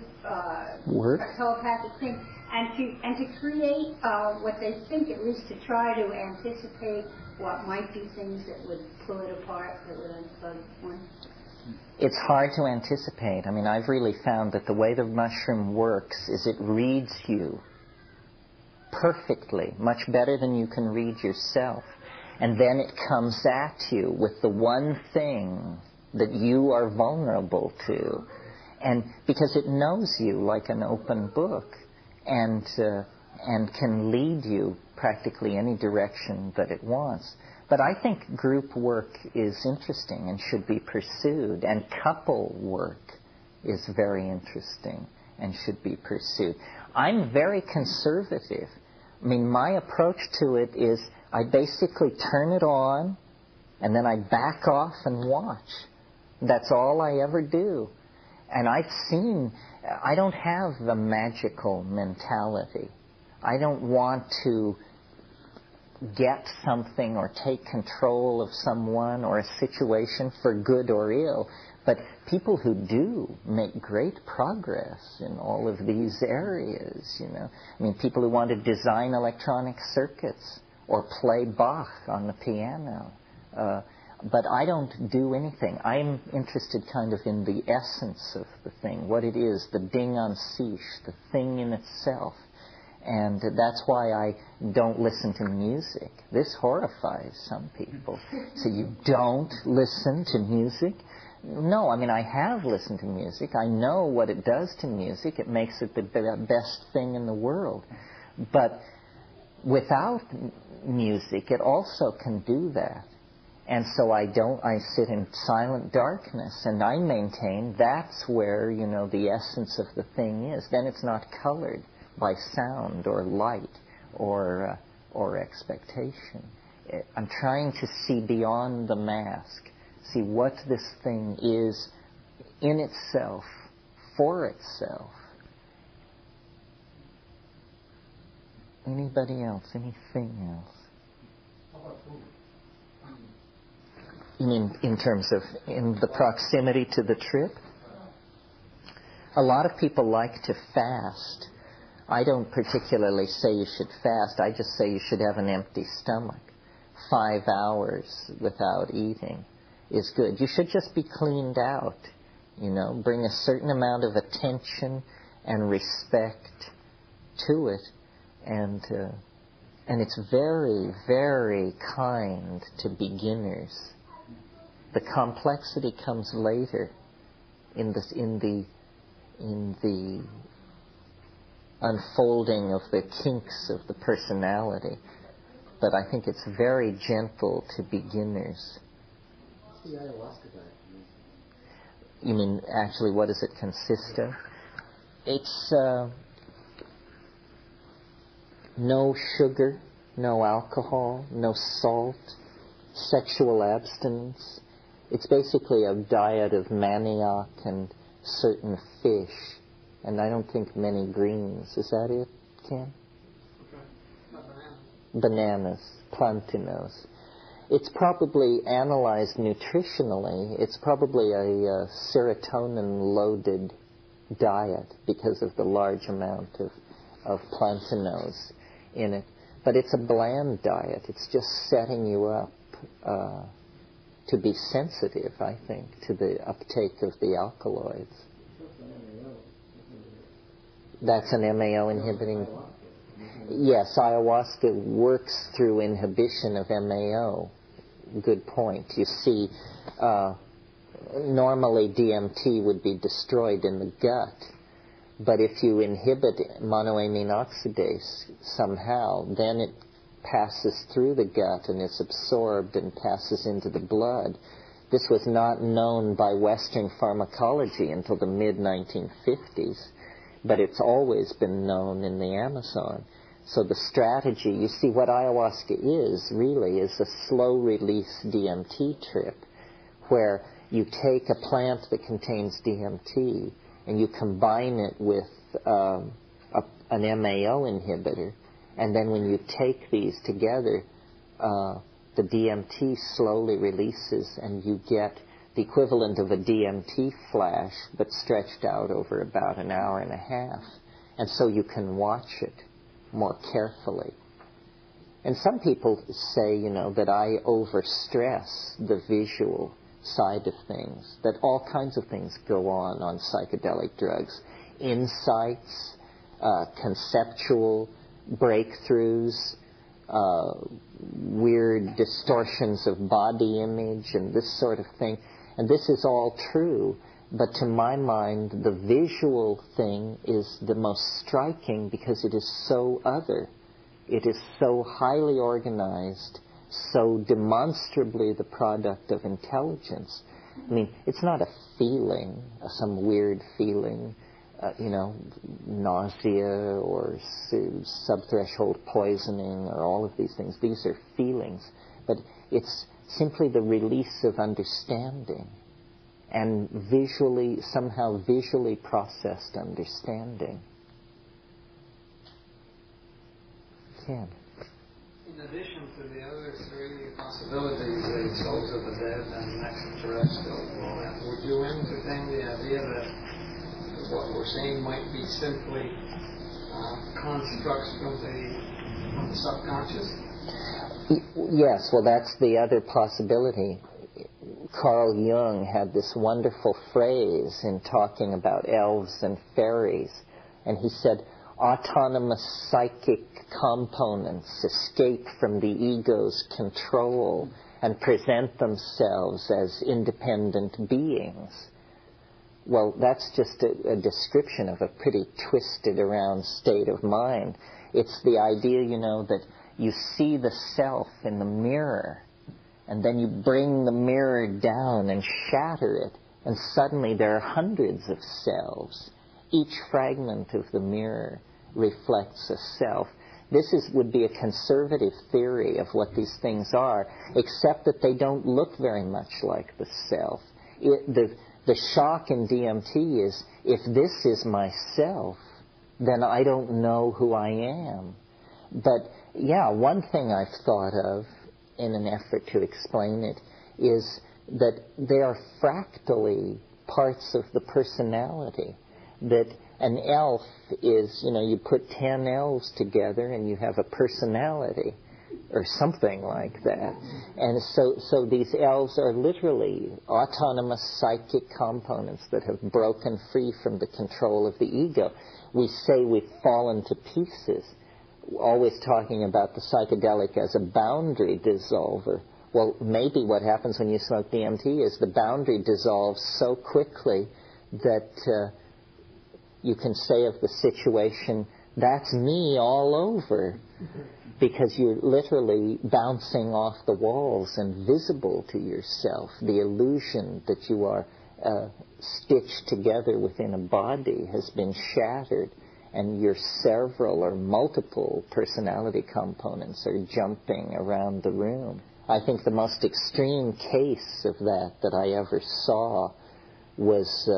work, telepathic thing, and to create what they think, at least to try to anticipate what might be things that would pull it apart, that would unplug one? It's hard to anticipate. I mean, I've really found that the way the mushroom works is it reads you perfectly, much better than you can read yourself. And then it comes at you with the one thing that you are vulnerable to. And because it knows you like an open book and can lead you practically any direction that it wants. But I think group work is interesting and should be pursued, and couple work is very interesting and should be pursued. I'm very conservative. I mean, my approach to it is I basically turn it on and then I back off and watch. That's all I ever do. And I don't have the magical mentality. I don't want to get something or take control of someone or a situation for good or ill. But people who do make great progress in all of these areas, I mean, people who want to design electronic circuits or play Bach on the piano. But I don't do anything. I'm interested kind of in the essence of the thing, what it is, the ding en sich, the thing in itself. And that's why I don't listen to music. This horrifies some people. So you don't listen to music? No, I mean, I have listened to music. I know what it does to music. It makes it the best thing in the world. But without music, it also can do that. And so I sit in silent darkness, and I maintain that's where, the essence of the thing is. Then it's not colored by sound or light or expectation. I'm trying to see beyond the mask, see what this thing is in itself, for itself. Anybody else? Anything else? How about food? You mean in terms of in the proximity to the trip? A lot of people like to fast. I don't particularly say you should fast. I just say you should have an empty stomach. 5 hours without eating is good. You should just be cleaned out. Bring a certain amount of attention and respect to it. And it's very, very kind to beginners. The complexity comes later in the unfolding of the kinks of the personality. But I think it's very gentle to beginners. What's the ayahuasca diet? You mean, actually, what does it consist of? It's no sugar, no alcohol, no salt, sexual abstinence. It's basically a diet of manioc and certain fish. And I don't think many greens. Is that it, Ken? Bananas, plantinos. It's probably analyzed nutritionally. It's probably a serotonin-loaded diet because of the large amount of plantainose in it. But it's a bland diet. It's just setting you up to be sensitive, I think, to the uptake of the alkaloids. That's an MAO inhibiting. Yes, ayahuasca works through inhibition of MAO. Good point. You see, normally DMT would be destroyed in the gut, but if you inhibit monoamine oxidase somehow, then it passes through the gut and is absorbed and passes into the blood. This was not known by Western pharmacology until the mid-1950s, but it's always been known in the Amazon. So the strategy, you see, what ayahuasca is really is a slow-release DMT trip where you take a plant that contains DMT and you combine it with an MAO inhibitor, and then when you take these together, the DMT slowly releases and you get the equivalent of a DMT flash but stretched out over about an hour and a half. And so you can watch it more carefully. And some people say, that I overstress the visual side of things, that all kinds of things go on psychedelic drugs. Insights, conceptual breakthroughs, weird distortions of body image and this sort of thing. And this is all true, but to my mind, the visual thing is the most striking because it is so other. It is so highly organized, so demonstrably the product of intelligence. I mean, it's not a feeling, some weird feeling, nausea or subthreshold poisoning or all of these things. These are feelings. But it's simply the release of understanding and somehow visually processed understanding. Ken? In addition to the other three possibilities, the souls of the dead and extraterrestrial, would you entertain the idea that what we're seeing might be simply constructs from the subconscious? Yes, well, that's the other possibility. Carl Jung had this wonderful phrase in talking about elves and fairies, and he said, autonomous psychic components escape from the ego's control and present themselves as independent beings. Well, that's just a description of a pretty twisted around state of mind. It's the idea, that you see the self in the mirror, and then you bring the mirror down and shatter it, and suddenly there are hundreds of selves. Each fragment of the mirror reflects a self. This would be a conservative theory of what these things are, except that they don't look very much like the self. The shock in DMT is, if this is myself, then I don't know who I am. But, yeah, one thing I've thought of in an effort to explain it is that they are fractally parts of the personality. That an elf is, you put 10 elves together and you have a personality, or something like that. And so these elves are literally autonomous psychic components that have broken free from the control of the ego. We say we've fallen to pieces, always talking about the psychedelic as a boundary dissolver. Well, maybe what happens when you smoke DMT is the boundary dissolves so quickly that you can say of the situation, that's me all over, because you're literally bouncing off the walls and visible to yourself. The illusion that you are stitched together within a body has been shattered, and your several or multiple personality components are jumping around the room. I think the most extreme case of that I ever saw was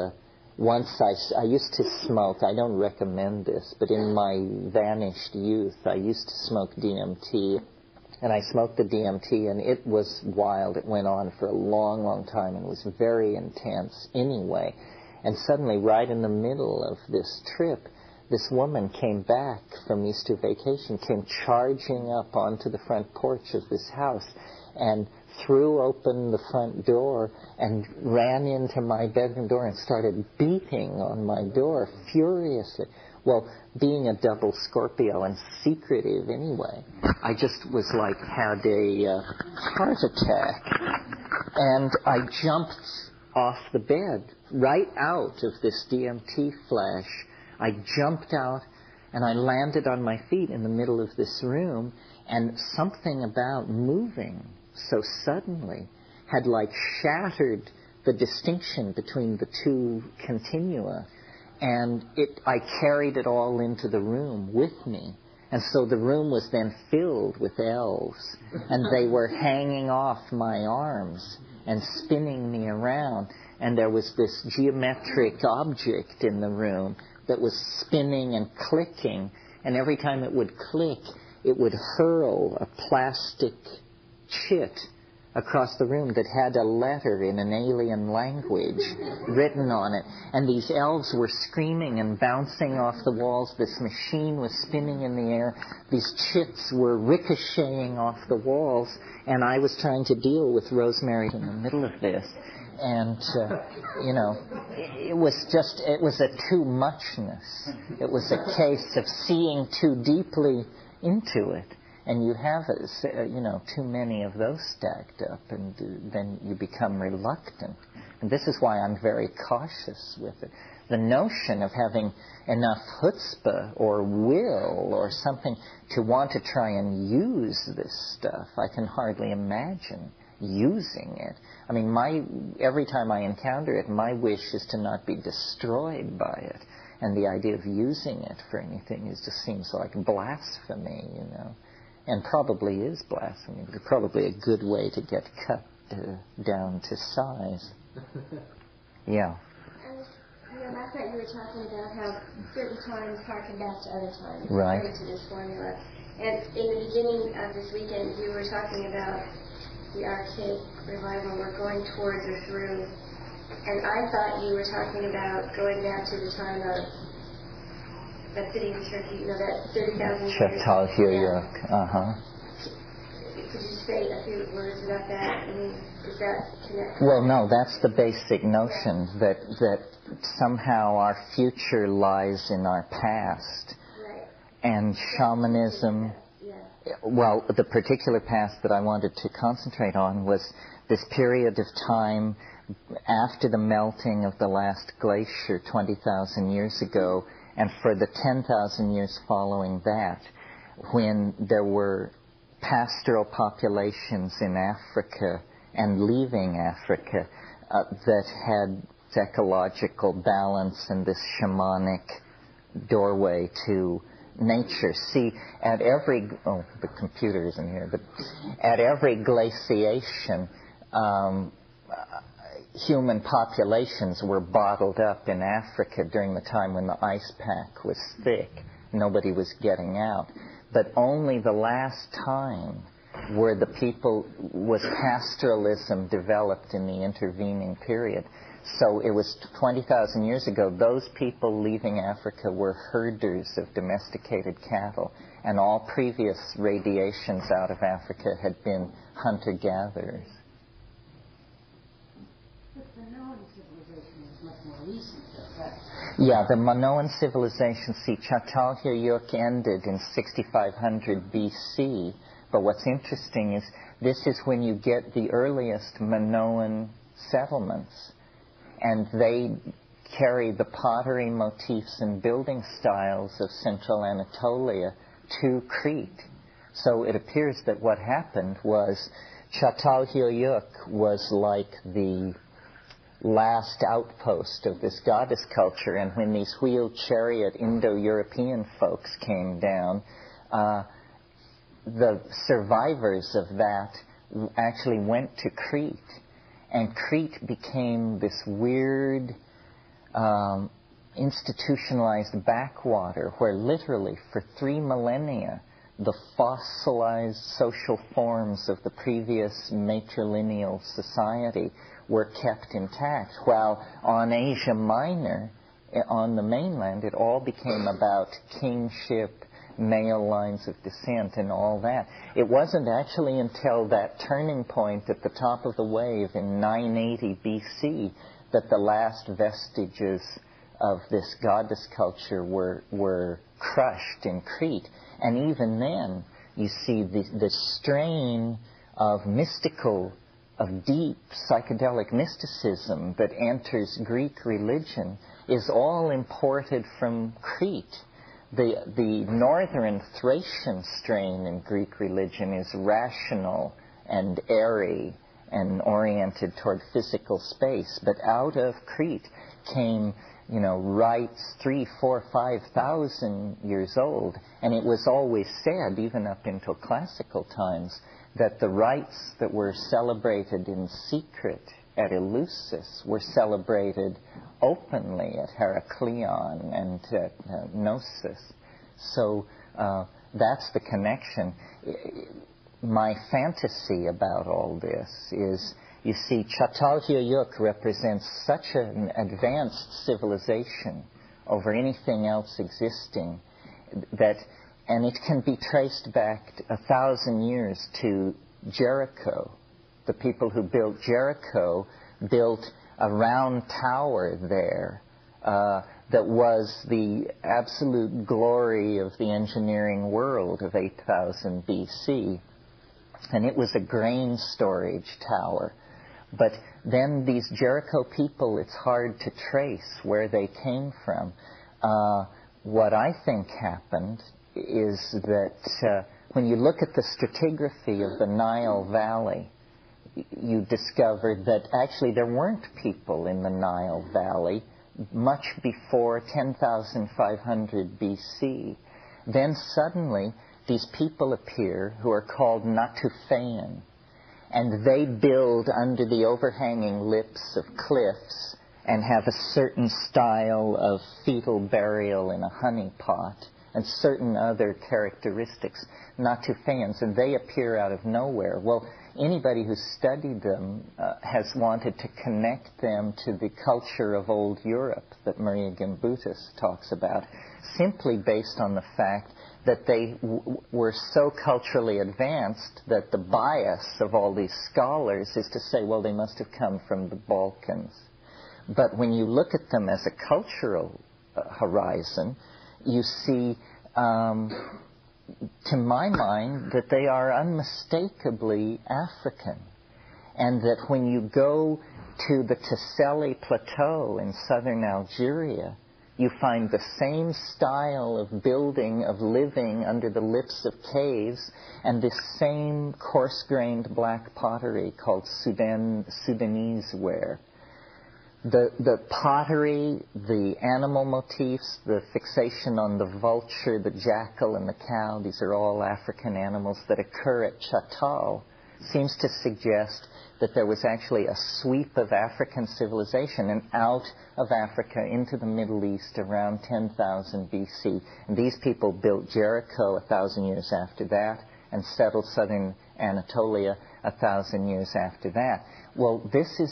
once I used to smoke. I don't recommend this, but in my vanished youth, I used to smoke DMT. And I smoked the DMT, and it was wild. It went on for a long, long time, and it was very intense anyway. And suddenly, right in the middle of this trip, this woman came back from Easter vacation, came charging up onto the front porch of this house and threw open the front door and ran into my bedroom door and started beating on my door furiously. Well, being a double Scorpio and secretive anyway, I just was like, had a heart attack. And I jumped off the bed, right out of this DMT flash. I jumped out and I landed on my feet in the middle of this room, and something about moving so suddenly had like shattered the distinction between the two continua. And I carried it all into the room with me. And so the room was then filled with elves. And they were hanging off my arms and spinning me around. And there was this geometric object in the room that was spinning and clicking. And every time it would click, it would hurl a plastic chit across the room that had a letter in an alien language written on it. And these elves were screaming and bouncing off the walls. This machine was spinning in the air. These chits were ricocheting off the walls. And I was trying to deal with Rosemary in the middle of this. And, it was a too muchness. It was a case of seeing too deeply into it. And you have, too many of those stacked up, and then you become reluctant. And this is why I'm very cautious with it. The notion of having enough chutzpah or will or something to want to try and use this stuff, I can hardly imagine using it. I mean, every time I encounter it, my wish is to not be destroyed by it. And the idea of using it for anything just seems like blasphemy, And probably is blasphemy, but probably a good way to get cut down to size. Yeah. Last night you were talking about how certain times harken back to other times. Right. According to this formula. And in the beginning of this weekend, you were talking about the archaic revival we're going towards or through. And I thought you were talking about going back to the time of that city in Turkey, that 30,000 years. Chatal-Höyük. Could you say a few words about that? I mean, is that connected? Well, no, that's the basic notion that somehow our future lies in our past. Right. And shamanism, well, the particular past that I wanted to concentrate on was this period of time after the melting of the last glacier 20,000 years ago, and for the 10,000 years following that, when there were pastoral populations in Africa and leaving Africa that had ecological balance and this shamanic doorway to nature. See, at every, the computer isn't here, but at every glaciation, human populations were bottled up in Africa during the time when the ice pack was thick. Nobody was getting out. But only the last time was pastoralism developed in the intervening period. So it was 20,000 years ago. Those people leaving Africa were herders of domesticated cattle, and all previous radiations out of Africa had been hunter-gatherers. Yeah, the Minoan civilization, Chatal-Höyük ended in 6500 BC. But what's interesting is this is when you get the earliest Minoan settlements. And they carry the pottery motifs and building styles of central Anatolia to Crete. So it appears that what happened was Chatal-Höyük was like the last outpost of this goddess culture, and when these wheeled chariot Indo-European folks came down, the survivors of that actually went to Crete, and Crete became this weird institutionalized backwater where literally for 3 millennia the fossilized social forms of the previous matrilineal society were kept intact, while on Asia Minor, on the mainland, it all became about kingship, male lines of descent, and all that. It wasn't actually until that turning point at the top of the wave in 980 BC that the last vestiges of this goddess culture were crushed in Crete. And even then, you see the strain of deep psychedelic mysticism that enters Greek religion is all imported from Crete. The northern Thracian strain in Greek religion is rational and airy and oriented toward physical space. But out of Crete came, rites 3,000, 4,000, 5,000 years old. And it was always said, even up until classical times, that the rites that were celebrated in secret at Eleusis were celebrated openly at Heracleion and at Gnosis. So that's the connection. My fantasy about all this is, you see, Çatalhöyük represents such an advanced civilization over anything else existing and it can be traced back 1,000 years to Jericho. The people who built Jericho built a round tower there that was the absolute glory of the engineering world of 8,000 BC. And it was a grain storage tower. But then these Jericho people, it's hard to trace where they came from. What I think happened is that when you look at the stratigraphy of the Nile Valley, you discover that actually there weren't people in the Nile Valley much before 10,500 BC. Then suddenly these people appear who are called Natufean, and they build under the overhanging lips of cliffs and have a certain style of fetal burial in a honey pot and certain other characteristics, Natufeans, and they appear out of nowhere. Well, anybody who's studied them has wanted to connect them to the culture of old Europe that Maria Gimbutas talks about, simply based on the fact that they were so culturally advanced that the bias of all these scholars is to say, well, they must have come from the Balkans. But when you look at them as a cultural horizon, you see, to my mind, that they are unmistakably African. And that when you go to the Tesseli Plateau in southern Algeria, you find the same style of building, of living under the lips of caves, and this same coarse-grained black pottery called Sudanese ware. The pottery, the animal motifs, the fixation on the vulture, the jackal, and the cow, these are all African animals that occur at Chatal, seems to suggest that there was actually a sweep of African civilization and out of Africa into the Middle East around 10,000 BC. And these people built Jericho 1,000 years after that and settled southern Anatolia 1,000 years after that. Well, this is...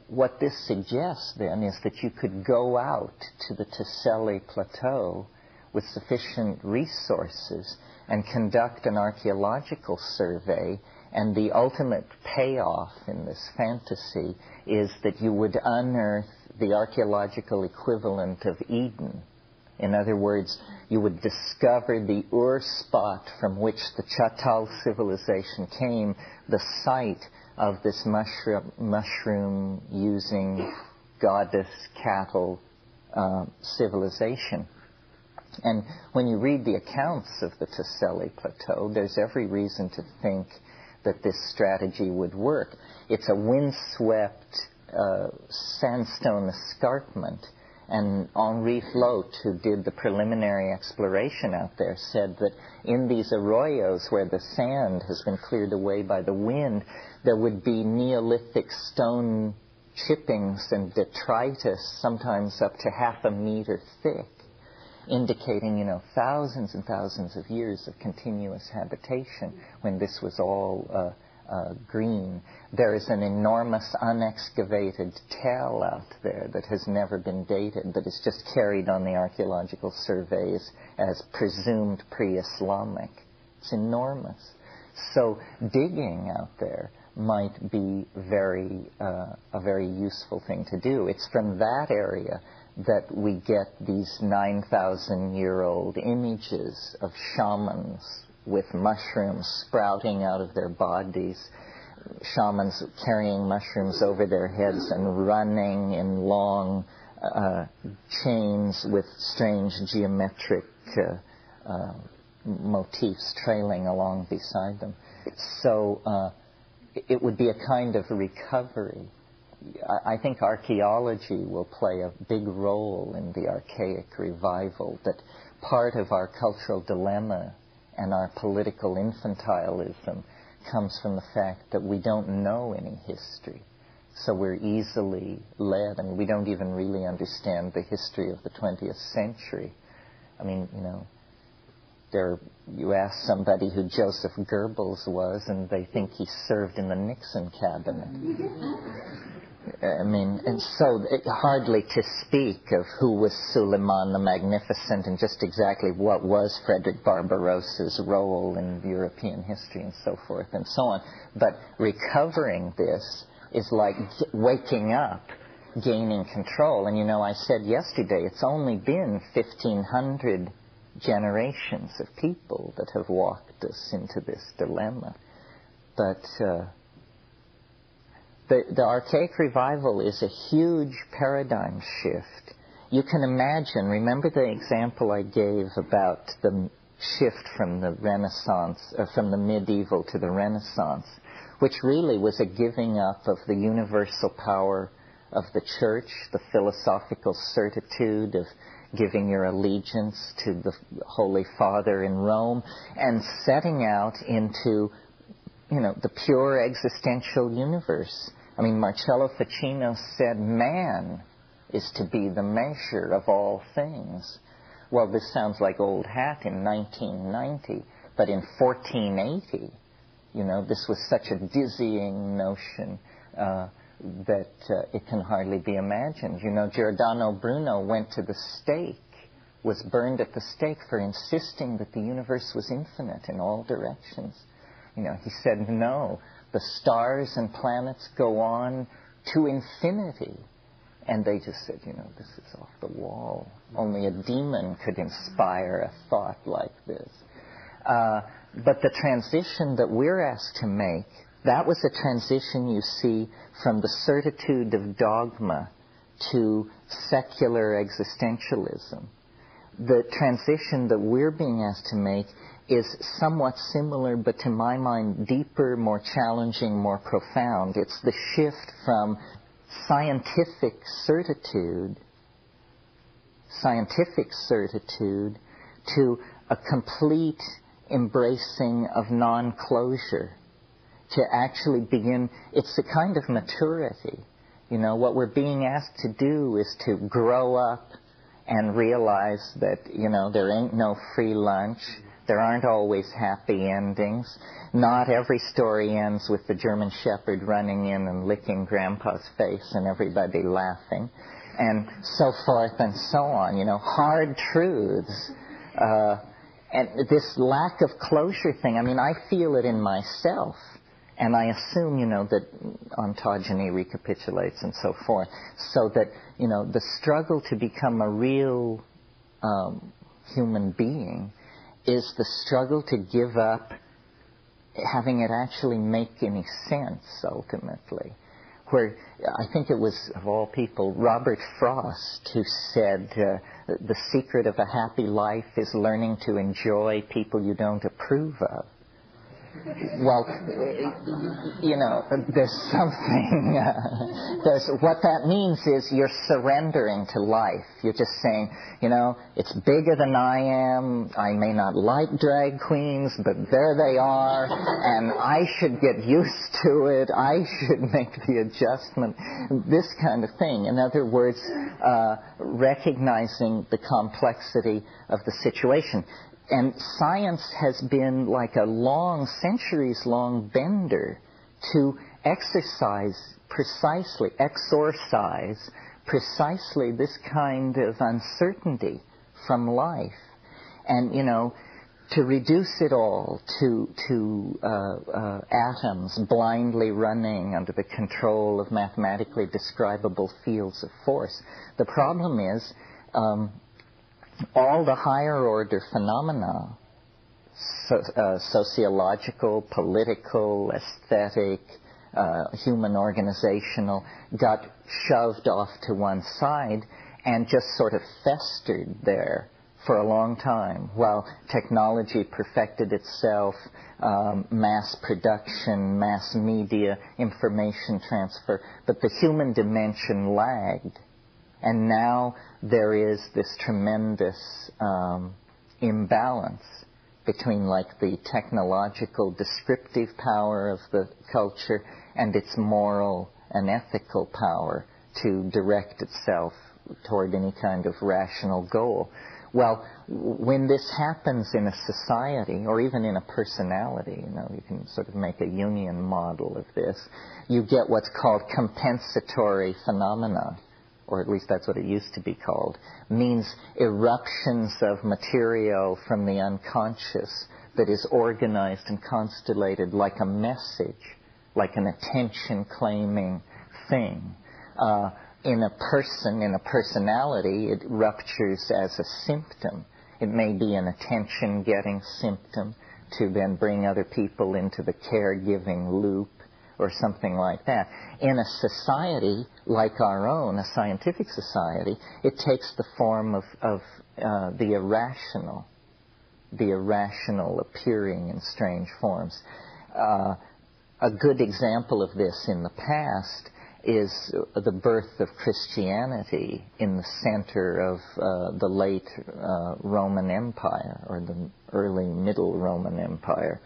what this suggests, then, is that you could go out to the Tesseli Plateau with sufficient resources and conduct an archaeological survey, and the ultimate payoff in this fantasy is that you would unearth the archaeological equivalent of Eden. In other words, you would discover the Ur spot from which the Chatal civilization came, the site of this mushroom-using goddess cattle civilization. And when you read the accounts of the Tesseli Plateau, there's every reason to think that this strategy would work. It's a windswept sandstone escarpment, and Henri Flotte, who did the preliminary exploration out there, said that in these arroyos where the sand has been cleared away by the wind, there would be Neolithic stone chippings and detritus, sometimes up to 0.5 meter thick, indicating, thousands and thousands of years of continuous habitation when this was all green. There is an enormous unexcavated tell out there that has never been dated, that is just carried on the archaeological surveys as presumed pre-Islamic. It's enormous. So digging out there might be a very useful thing to do. It's from that area that we get these 9,000-year-old images of shamans with mushrooms sprouting out of their bodies, shamans carrying mushrooms over their heads and running in long chains with strange geometric motifs trailing along beside them. So it would be a kind of recovery. I think archaeology will play a big role in the archaic revival, that part of our cultural dilemma and our political infantilism comes from the fact that we don't know any history. So we're easily led, and we don't even really understand the history of the 20th century. I mean, you ask somebody who Joseph Goebbels was, and they think he served in the Nixon cabinet. I mean, and so hardly to speak of who was Suleiman the Magnificent and just exactly what was Frederick Barbarossa's role in European history and so forth and so on. But recovering this is like waking up, gaining control. And I said yesterday, it's only been 1,500 generations of people that have walked us into this dilemma. But the archaic revival is a huge paradigm shift. You can imagine, remember the example I gave about the shift from the Renaissance, from the medieval to the Renaissance, which really was a giving up of the universal power of the church, the philosophical certitude of giving your allegiance to the Holy Father in Rome, and setting out into the pure existential universe. I mean, Marcello Ficino said man is to be the measure of all things. Well, this sounds like old hat in 1990, but in 1480, this was such a dizzying notion that it can hardly be imagined. Giordano Bruno went to the stake, was burned at the stake for insisting that the universe was infinite in all directions. He said, no, the stars and planets go on to infinity. And they just said, this is off the wall. Only a demon could inspire a thought like this. But the transition that we're asked to make, that was a transition, you see, from the certitude of dogma to secular existentialism. The transition that we're being asked to make is somewhat similar, but to my mind, deeper, more challenging, more profound. It's the shift from scientific certitude to a complete embracing of non-closure, to actually begin. It's a kind of maturity. What we're being asked to do is to grow up and realize that, there ain't no free lunch. There aren't always happy endings. Not every story ends with the German Shepherd running in and licking Grandpa's face and everybody laughing, and so forth and so on. Hard truths. And this lack of closure thing, I mean, I feel it in myself. And I assume, that ontogeny recapitulates and so forth. So that, the struggle to become a real human being is the struggle to give up having it actually make any sense, ultimately. Where I think it was, of all people, Robert Frost who said, the secret of a happy life is learning to enjoy people you don't approve of. Well, there's something, what that means is you're surrendering to life. You're just saying, it's bigger than I am. I may not like drag queens, but there they are, and I should get used to it. I should make the adjustment. This kind of thing. In other words, recognizing the complexity of the situation. And science has been like a centuries-long bender to exorcise precisely this kind of uncertainty from life. And, to reduce it all to atoms blindly running under the control of mathematically describable fields of force. The problem is all the higher order phenomena, sociological, political, aesthetic, human organizational, got shoved off to one side and just sort of festered there for a long time while technology perfected itself, mass production, mass media, information transfer, but the human dimension lagged. And now there is this tremendous imbalance between like the technological descriptive power of the culture and its moral and ethical power to direct itself toward any kind of rational goal. Well, when this happens in a society, or even in a personality, you can sort of make a Jungian model of this, you get what's called compensatory phenomena, or at least that's what it used to be called, means eruptions of material from the unconscious that is organized and constellated like a message, like an attention-claiming thing. In a person, in a personality, it ruptures as a symptom. It may be an attention-getting symptom to then bring other people into the caregiving loop or something like that. In a society like our own, a scientific society, it takes the form of the irrational appearing in strange forms. A good example of this in the past is the birth of Christianity in the center of the late Roman Empire, or the early Middle Roman Empire,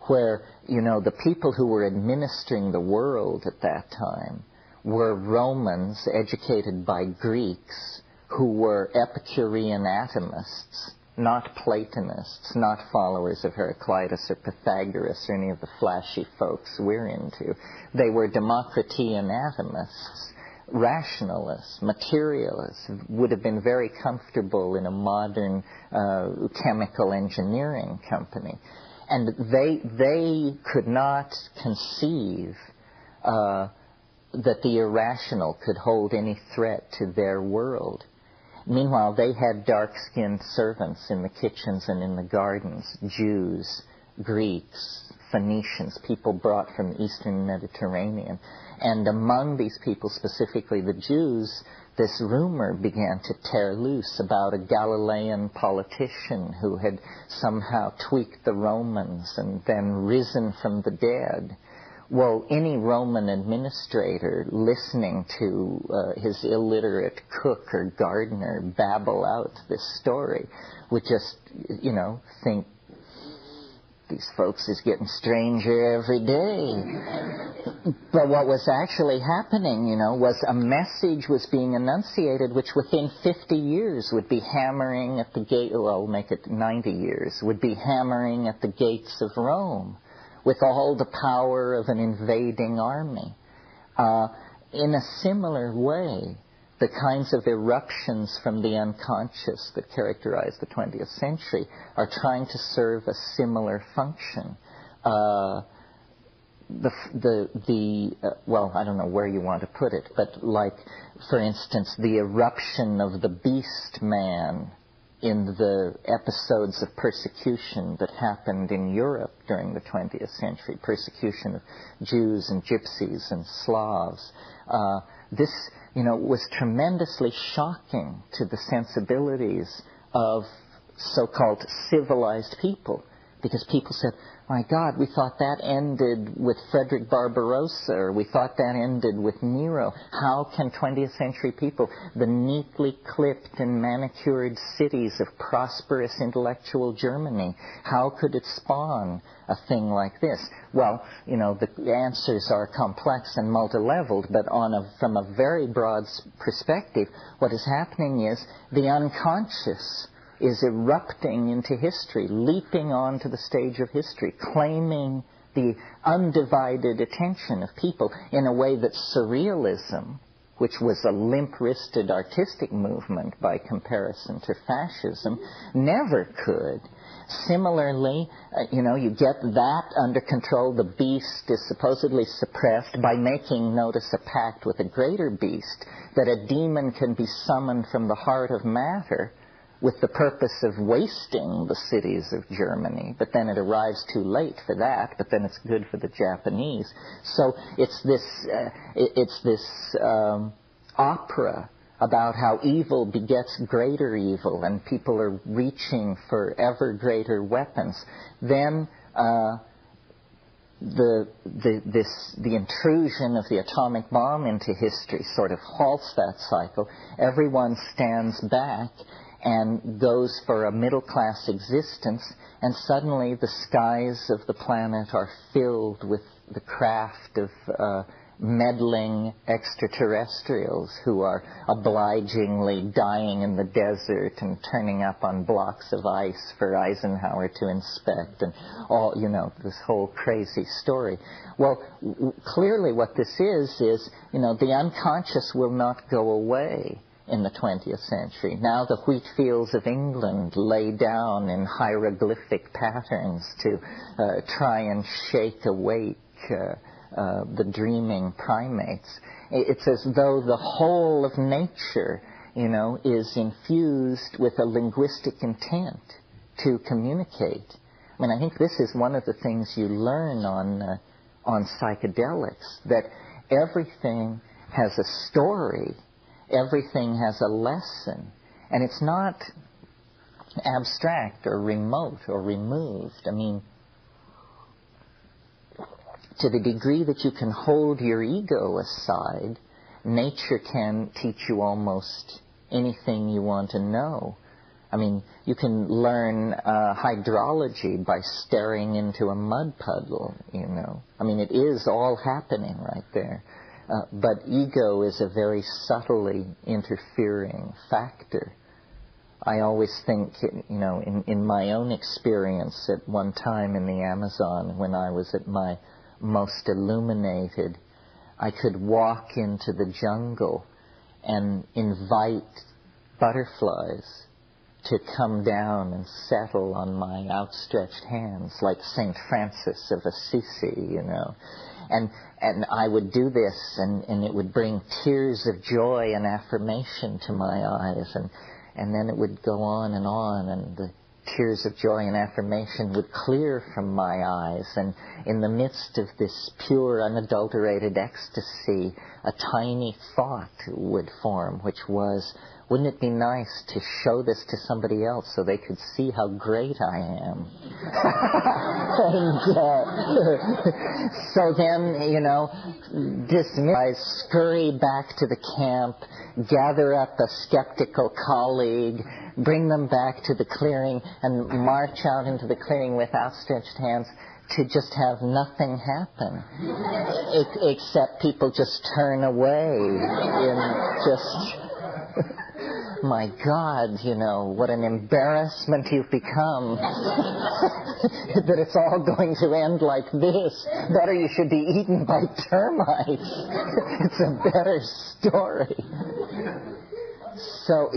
where, the people who were administering the world at that time were Romans educated by Greeks who were Epicurean atomists, not Platonists, not followers of Heraclitus or Pythagoras or any of the flashy folks we're into. They were Democritean atomists, rationalists, materialists, would have been very comfortable in a modern chemical engineering company. And they could not conceive that the irrational could hold any threat to their world. Meanwhile, they had dark-skinned servants in the kitchens and in the gardens, Jews, Greeks, Phoenicians, people brought from the Eastern Mediterranean. And among these people, specifically the Jews, this rumor began to tear loose about a Galilean politician who had somehow tweaked the Romans and then risen from the dead. Well, any Roman administrator listening to his illiterate cook or gardener babble out this story would just, think, these folks is getting stranger every day. But what was actually happening, was a message was being enunciated which within 50 years would be hammering at the gate, well, make it 90 years, would be hammering at the gates of Rome with all the power of an invading army. In a similar way, the kinds of eruptions from the unconscious that characterize the 20th century are trying to serve a similar function. Well, I don't know where you want to put it, but like, for instance, the eruption of the beast man in the episodes of persecution that happened in Europe during the 20th century, persecution of Jews and Gypsies and Slavs. This, was tremendously shocking to the sensibilities of so-called civilized people, because people said, my God, we thought that ended with Frederick Barbarossa, or we thought that ended with Nero. How can 20th century people, the neatly clipped and manicured cities of prosperous intellectual Germany, how could it spawn a thing like this? Well, the answers are complex and multi-leveled, but from a very broad perspective, what is happening is the unconscious is erupting into history, leaping onto the stage of history, claiming the undivided attention of people in a way that surrealism, which was a limp-wristed artistic movement by comparison to fascism, never could. Similarly, you get that under control. The beast is supposedly suppressed by making, notice, a pact with a greater beast, that a demon can be summoned from the heart of matter with the purpose of wasting the cities of Germany. But then it arrives too late for that, but then it's good for the Japanese. So it's this opera about how evil begets greater evil, and people are reaching for ever greater weapons. Then the intrusion of the atomic bomb into history sort of halts that cycle. Everyone stands back and goes for a middle-class existence, and suddenly the skies of the planet are filled with the craft of meddling extraterrestrials who are obligingly dying in the desert and turning up on blocks of ice for Eisenhower to inspect, and all, this whole crazy story. Well, clearly what this is, the unconscious will not go away in the 20th century. Now the wheat fields of England lay down in hieroglyphic patterns to try and shake awake the dreaming primates. It's as though the whole of nature, is infused with a linguistic intent to communicate. I mean, I think this is one of the things you learn on psychedelics, that everything has a story, everything has a lesson, and it's not abstract or remote or removed. I mean, to the degree that you can hold your ego aside, nature can teach you almost anything you want to know. I mean, you can learn hydrology by staring into a mud puddle, I mean, it is all happening right there. But ego is a very subtly interfering factor. I always think, in my own experience at one time in the Amazon, when I was at my most illuminated, I could walk into the jungle and invite butterflies to come down and settle on my outstretched hands, like St. Francis of Assisi, And I would do this, and it would bring tears of joy and affirmation to my eyes, and then it would go on, and the tears of joy and affirmation would clear from my eyes, and in the midst of this pure, unadulterated ecstasy, a tiny thought would form, which was, wouldn't it be nice to show this to somebody else so they could see how great I am? So then, I scurry back to the camp, gather up a skeptical colleague, bring them back to the clearing, and march out into the clearing with outstretched hands to just have nothing happen, except people just turn away in just... My God, what an embarrassment you've become. That it's all going to end like this. Better you should be eaten by termites. It's a better story. So,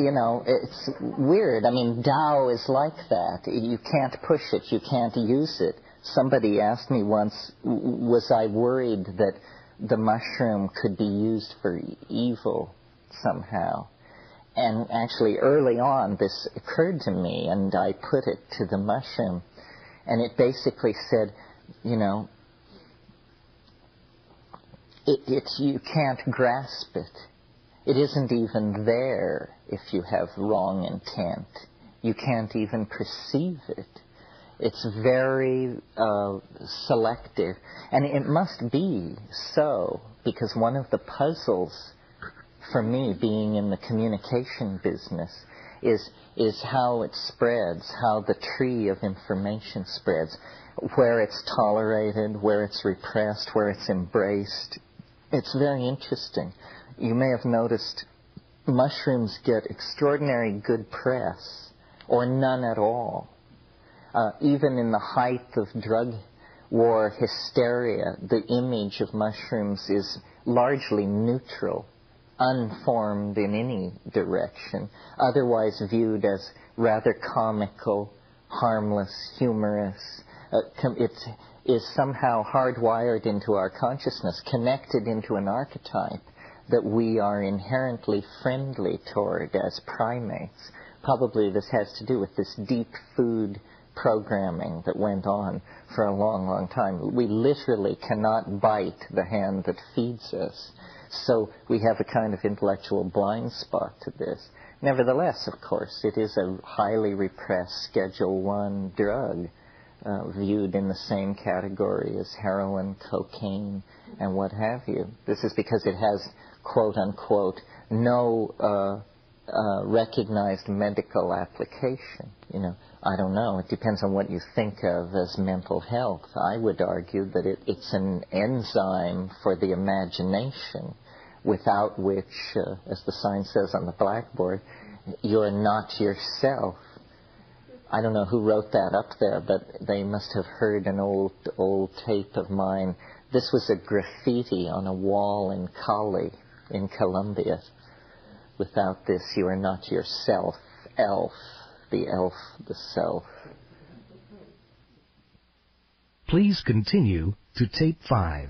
it's weird. I mean, Tao is like that. You can't push it. You can't use it. Somebody asked me once, was I worried that the mushroom could be used for evil somehow? And actually, early on, this occurred to me, and I put it to the mushroom. And it basically said, you can't grasp it. It isn't even there if you have wrong intent. You can't even perceive it. It's very selective. And it must be so, because one of the puzzles for me, being in the communication business, is how it spreads, how the tree of information spreads, where it's tolerated, where it's repressed, where it's embraced. It's very interesting. You may have noticed mushrooms get extraordinary good press, or none at all. Even in the height of drug war hysteria, the image of mushrooms is largely neutral, unformed in any direction, otherwise viewed as rather comical, harmless, humorous. It is somehow hardwired into our consciousness, connected into an archetype that we are inherently friendly toward as primates. Probably this has to do with this deep food programming that went on for a long, long time. We literally cannot bite the hand that feeds us. So we have a kind of intellectual blind spot to this. Nevertheless, of course, it is a highly repressed Schedule I drug, viewed in the same category as heroin, cocaine, and what have you. This is because it has, quote unquote, no recognized medical application. You know, I don't know. It depends on what you think of as mental health. I would argue that it's an enzyme for the imagination, without which, as the sign says on the blackboard, you're not yourself. I don't know who wrote that up there, but they must have heard an old tape of mine. This was a graffiti on a wall in Cali, in Colombia. Without this, you are not yourself. Elf, the self. Please continue to tape 5.